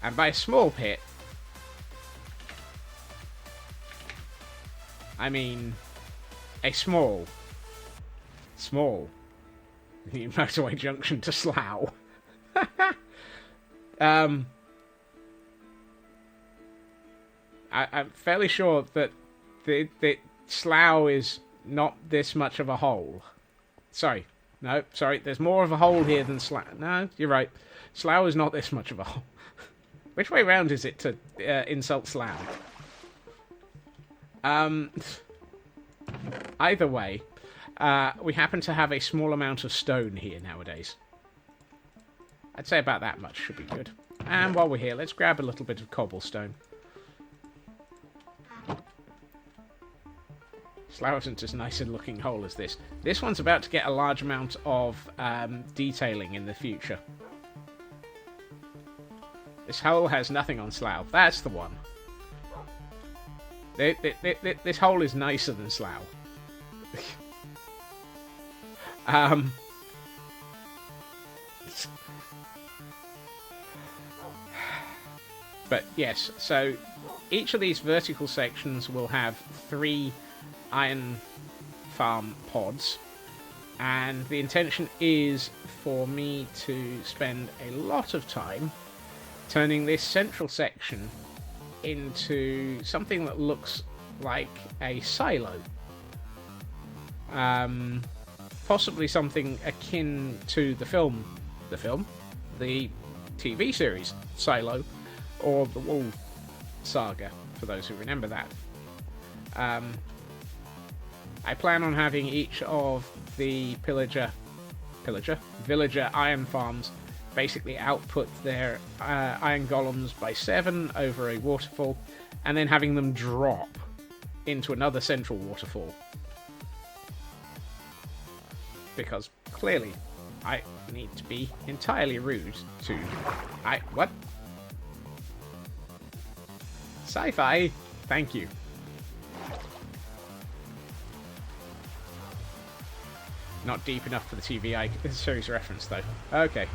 S1: And by small pit, I mean a small motorway junction to Slough. I'm fairly sure that the Slough is not this much of a hole. Sorry. There's more of a hole here than Slough. No, you're right. Slough is not this much of a hole. Which way round is it to insult Slough? Either way, we happen to have a small amount of stone here nowadays. I'd say about that much should be good. And while we're here, let's grab a little bit of cobblestone. Slough isn't as nice a looking hole as this. This one's about to get a large amount of detailing in the future. This hole has nothing on Slough. That's the one. This hole is nicer than Slough. But yes, so each of these vertical sections will have 3 iron farm pods, and the intention is for me to spend a lot of time turning this central section into something that looks like a silo. Possibly something akin to the TV series Silo, or the Wool Saga, for those who remember that. I plan on having each of the villager iron farms basically output their iron golems by 7 over a waterfall, and then having them drop into another central waterfall. Because clearly, I need to be entirely rude to... What? Sci-fi, thank you. Not deep enough for the TV series reference, though. Okay.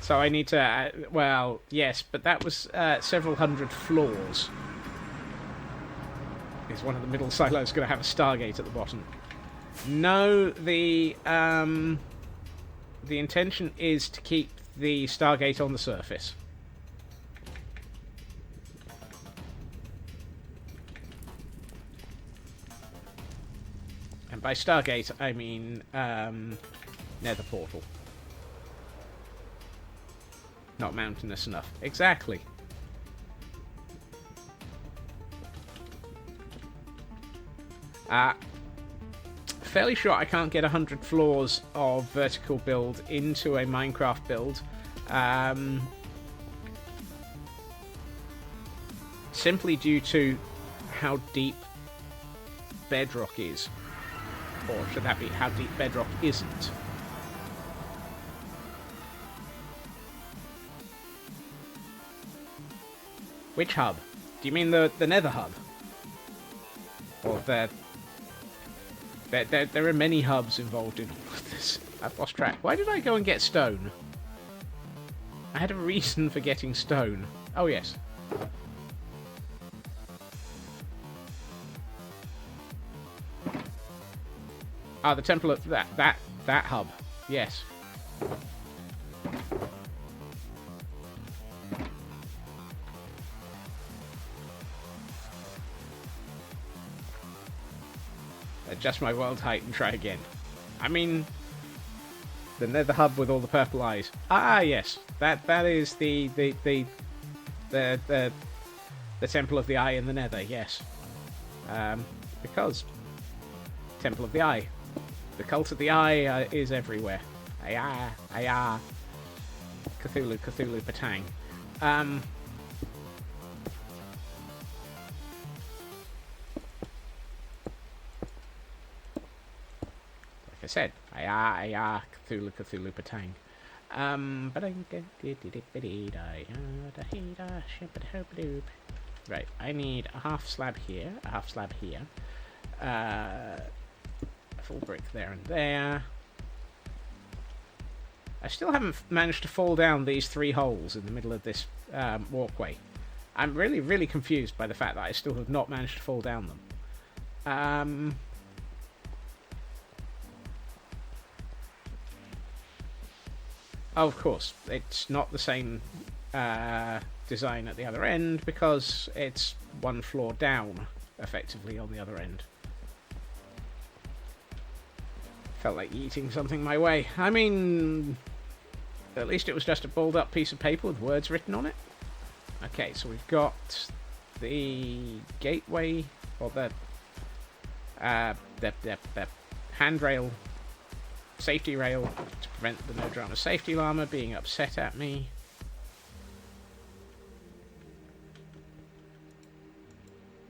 S1: So I need to... well, yes, but that was several hundred floors. Is one of the middle silos going to have a Stargate at the bottom? No, the intention is to keep the Stargate on the surface. And by Stargate, I mean Nether Portal. Not mountainous enough. Exactly. Fairly sure I can't get 100 floors of vertical build into a Minecraft build. Simply due to how deep bedrock is. Or should that be how deep bedrock isn't? Which hub? Do you mean the Nether hub? Or there are many hubs involved in all of this. I've lost track. Why did I go and get stone? I had a reason for getting stone. Oh, yes. Ah, the temple of that hub. Yes. Adjust my world height and try again. I mean, the Nether hub with all the purple eyes. Ah, yes, that is the Temple of the Eye in the Nether. Yes, because Temple of the Eye, the Cult of the Eye is everywhere. Ayah, ayah. Cthulhu, Cthulhu, Patang. I said, ayah, Cthulhu, Cthulhu, Patang. Right, I need a half slab here, a half slab here, a full brick there and there. I still haven't managed to fall down these 3 holes in the middle of this walkway. I'm really, really confused by the fact that I still have not managed to fall down them. Oh, of course, it's not the same design at the other end because it's 1 floor down, effectively, on the other end. Felt like eating something my way. I mean, at least it was just a balled up piece of paper with words written on it. Okay, so we've got the gateway, or the handrail, safety rail to prevent the No Drama Safety Llama being upset at me.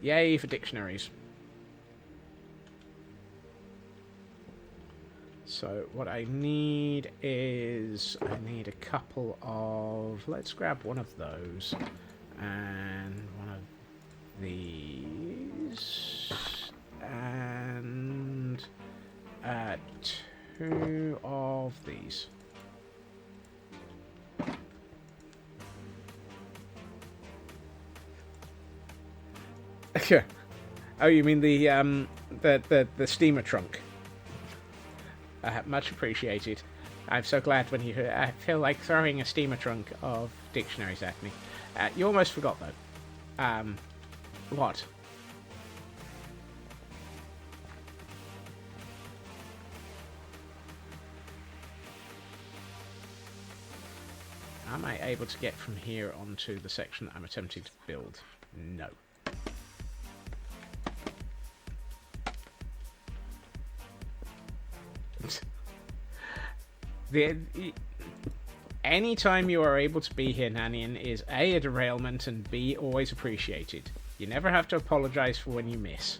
S1: Yay for dictionaries. So what I need is, I need a couple of, let's grab one of those and one of these and 2 of these. Oh, you mean the steamer trunk? Much appreciated. I'm so glad when you hear. I feel like throwing a steamer trunk of dictionaries at me. You almost forgot though. What? Am I able to get from here onto the section that I'm attempting to build? No. Anytime you are able to be here, Nanian, is A, a derailment, and B, always appreciated. You never have to apologise for when you miss.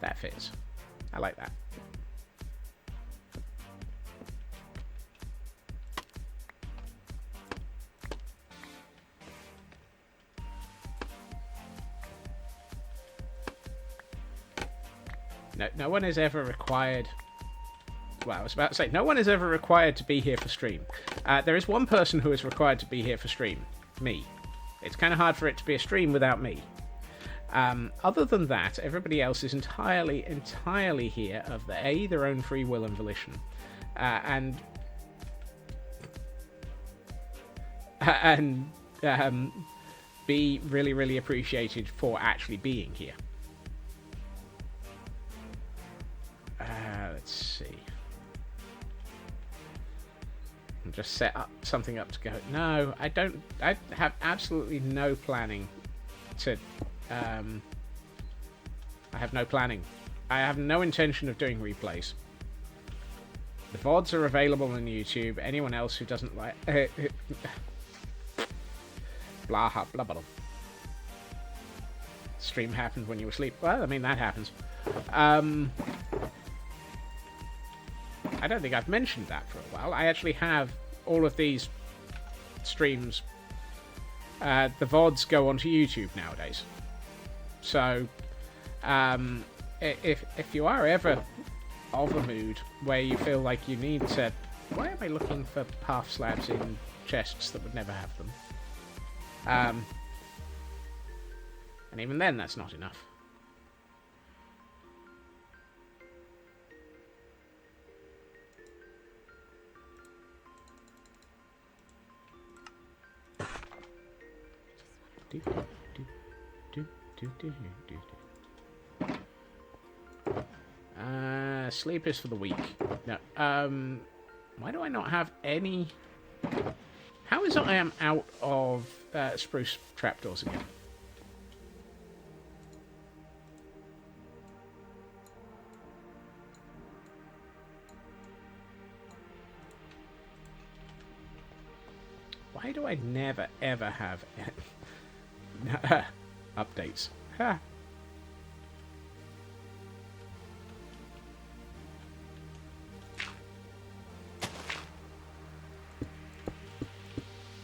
S1: That fits. I like that. No one is ever required Well, I was about to say, no one is ever required to be here for stream. There is one person who is required to be here for stream. Me. It's kind of hard for it to be a stream without me. Other than that, everybody else is entirely here of their own free will and volition. And be really, really appreciated for actually being here. Let's see. I'll just set up something up to go. No, I don't. I have absolutely no planning to. I have no planning. I have no intention of doing replays. The VODs are available on YouTube. Anyone else who doesn't like. Blah, blah, blah. Stream happened when you were asleep. Well, I mean, that happens. I don't think I've mentioned that for a while. I actually have all of these streams. The VODs go onto YouTube nowadays. So, if you are ever of a mood where you feel like you need to... Why am I looking for half slabs in chests that would never have them? And even then, that's not enough. Sleep is for the weak. No. Why do I not have any... How is it I am out of spruce trapdoors again? Why do I never, ever have updates? Ha!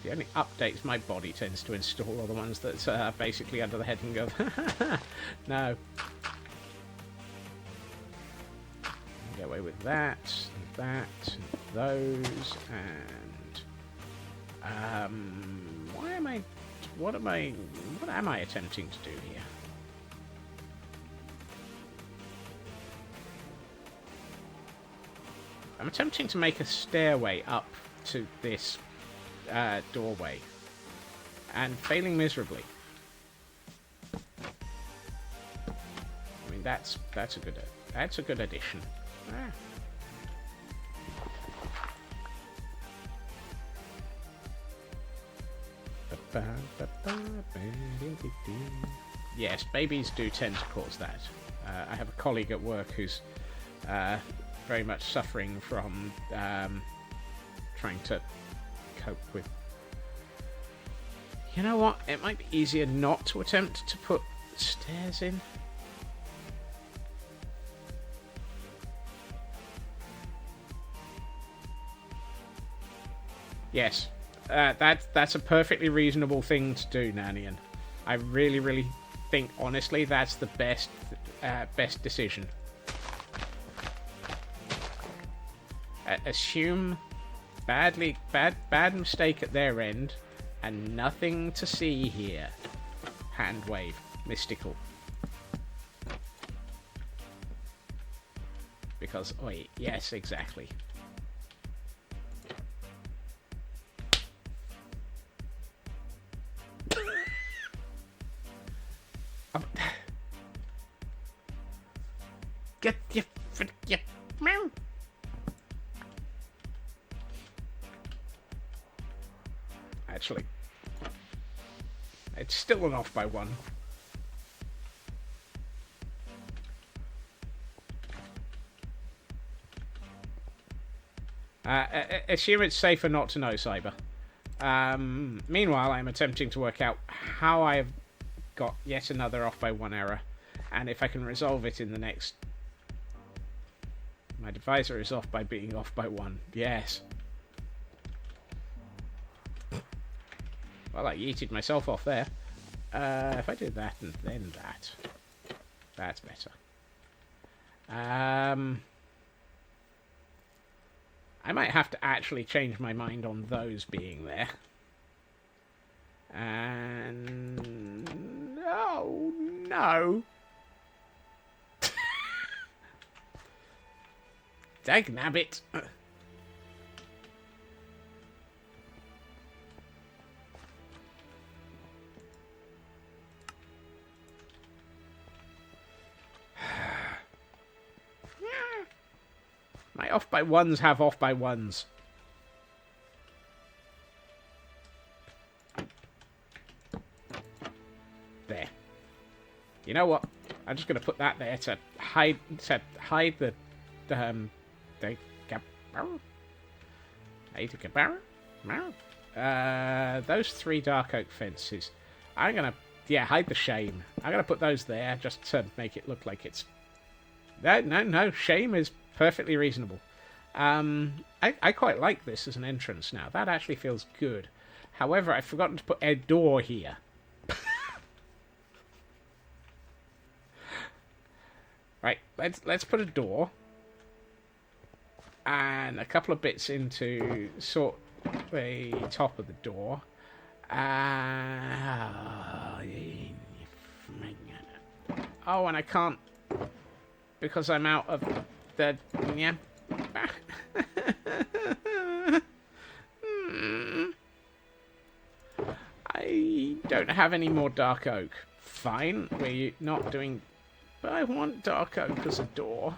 S1: The only updates my body tends to install are the ones that are basically under the heading of no. Get away with that, and that, and those, and what am I attempting to do here? I'm attempting to make a stairway up to this doorway, and failing miserably. I mean, that's a good addition. Ah. Yes, babies do tend to cause that. I have a colleague at work who's very much suffering from trying to cope with... You know what? It might be easier not to attempt to put stairs in. Yes. That's a perfectly reasonable thing to do, Nanian. I really, really think, honestly, that's the best decision. Assume bad mistake at their end, and nothing to see here. Hand wave, mystical. Because, oi, yes, exactly. Get meow. Actually, it's still an off by one. Assume it's safer not to know, Cyber. Meanwhile, I'm attempting to work out how I have got yet another off by one error, and if I can resolve it in the next... My divisor is off by being off by one. Yes. Well, I yeeted myself off there. If I did that and then that, that's better. I might have to actually change my mind on those being there. And... oh, no. Dagnabbit. My off by ones have off by ones. There. You know what? I'm just going to put that there to hide the those 3 dark oak fences. I'm going to hide the shame. I'm going to put those there just to make it look like it's no, shame is perfectly reasonable. I quite like this as an entrance now. That actually feels good. However, I've forgotten to put a door here. Right, let's put a door and a couple of bits into sort the top of the door. Oh, and I can't because I'm out of the I don't have any more dark oak. Fine, we're not doing. But I want dark oak as a door.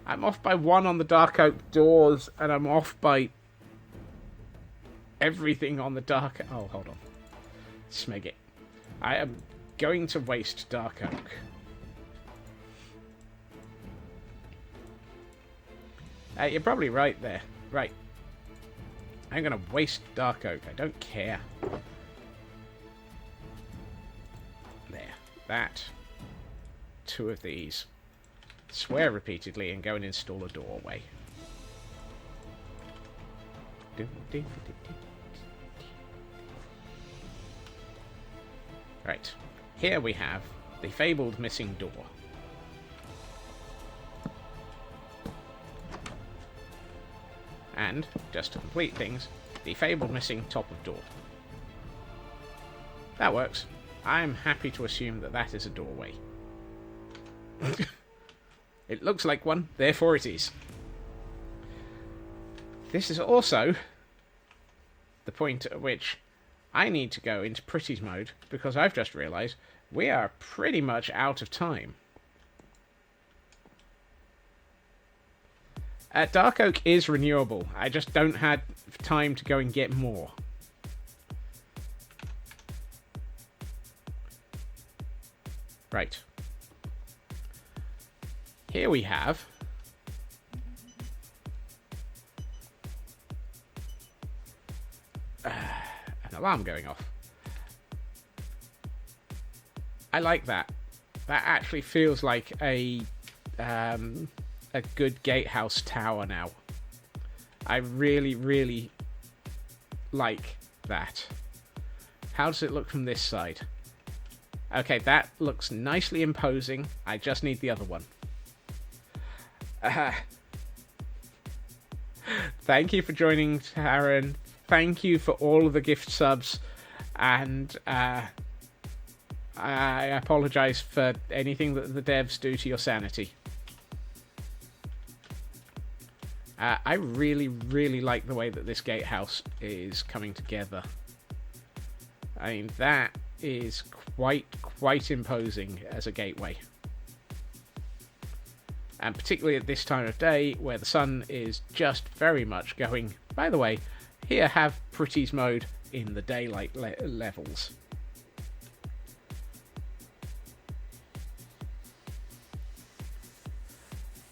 S1: I'm off by 1 on the dark oak doors, and I'm off by everything on the dark... oh, hold on. Smeg it. I am going to waste dark oak. You're probably right there. Right. I'm going to waste dark oak. I don't care. That. 2 of these. Swear repeatedly and go and install a doorway. Right. Here we have the fabled missing door. And, just to complete things, the fabled missing top of door. That works. I'm happy to assume that that is a doorway. It looks like one, therefore it is. This is also the point at which I need to go into Pretty's mode, because I've just realised we are pretty much out of time. Dark Oak is renewable. I just don't have time to go and get more. Right. Here we have an alarm going off. I like that. That actually feels like a good gatehouse tower now. I really, really like that. How does it look from this side? Okay, that looks nicely imposing. I just need the other one. Thank you for joining, Taryn. Thank you for all of the gift subs. And I apologise for anything that the devs do to your sanity. I really, really like the way that this gatehouse is coming together. I mean, that is quite imposing as a gateway. And particularly at this time of day, where the sun is just very much going... By the way, here have Pretty's mode in the daylight levels.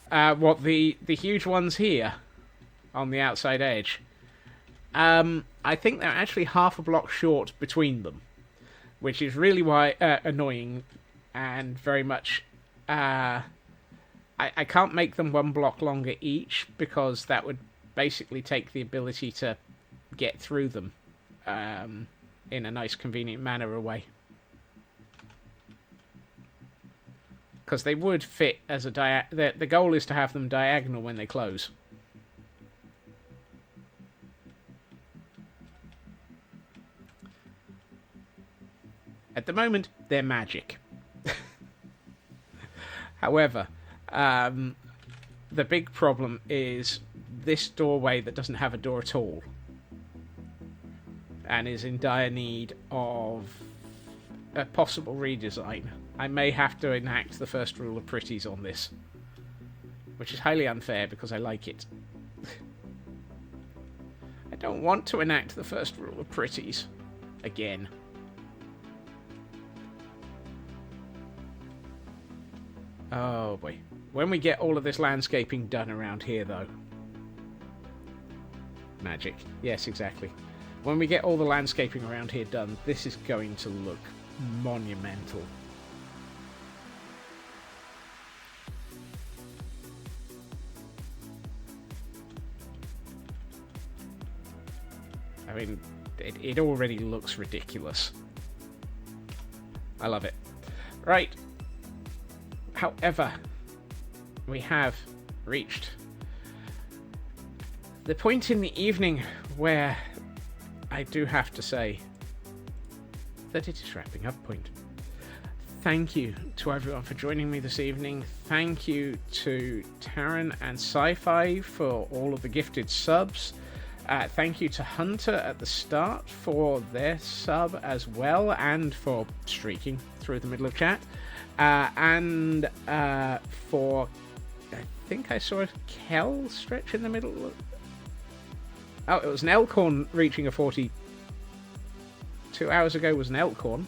S1: What, the huge ones here on the outside edge? I think they're actually half a block short between them, which is really annoying and very much... I can't make them 1 block longer each, because that would basically take the ability to get through them in a nice, convenient manner away. Because they would fit as a the goal is to have them diagonal when they close. At the moment, they're magic. However, the big problem is this doorway that doesn't have a door at all and is in dire need of a possible redesign. I may have to enact the first rule of pretties on this, which is highly unfair because I like it. I don't want to enact the first rule of pretties again. Oh boy. When we get all of this landscaping done around here, though. Magic. Yes, exactly. When we get all the landscaping around here done, this is going to look monumental. I mean, it already looks ridiculous. I love it. Right. However, we have reached the point in the evening where I do have to say that it is wrapping up point. Thank you to everyone for joining me this evening. Thank you to Taryn and Sci-Fi for all of the gifted subs. Thank you to Hunter at the start for their sub as well, and for streaking through the middle of chat. And for, I think I saw a Kel stretch in the middle. Oh, it was an Elkhorn reaching a 40. 2 hours ago was an Elkhorn.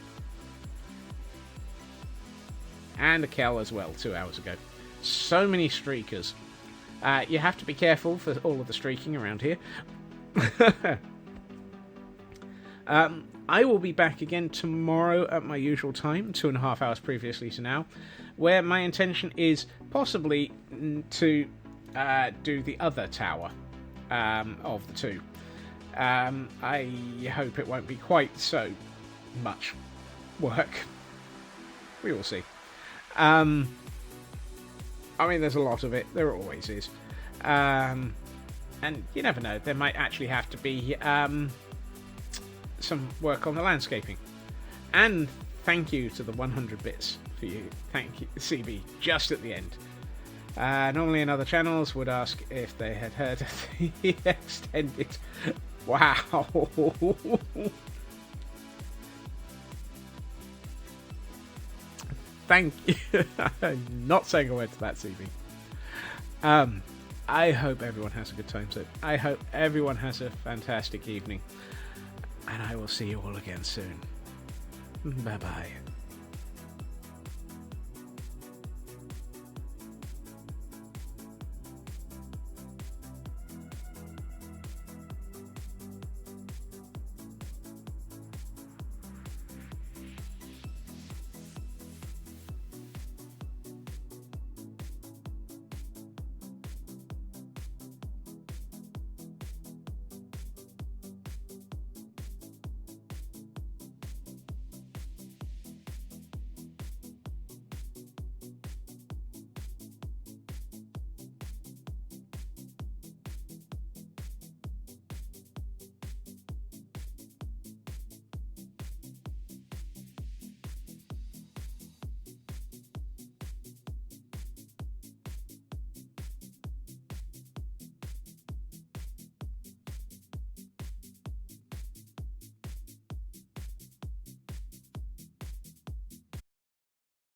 S1: And a Kel as well, 2 hours ago. So many streakers. You have to be careful for all of the streaking around here. I will be back again tomorrow at my usual time, 2.5 hours previously to now, where my intention is possibly to do the other tower of the two. I hope it won't be quite so much work. We will see. I mean, there's a lot of it. There always is. And you never know. There might actually have to be some work on the landscaping. And thank you to the 100 bits for you. Thank you, CB, just at the end. Normally in other channels would ask if they had heard of the extended. Wow. Thank you. I'm not saying a word to that, CB. I hope everyone has a good time, so I hope everyone has a fantastic evening. And I will see you all again soon. Bye-bye.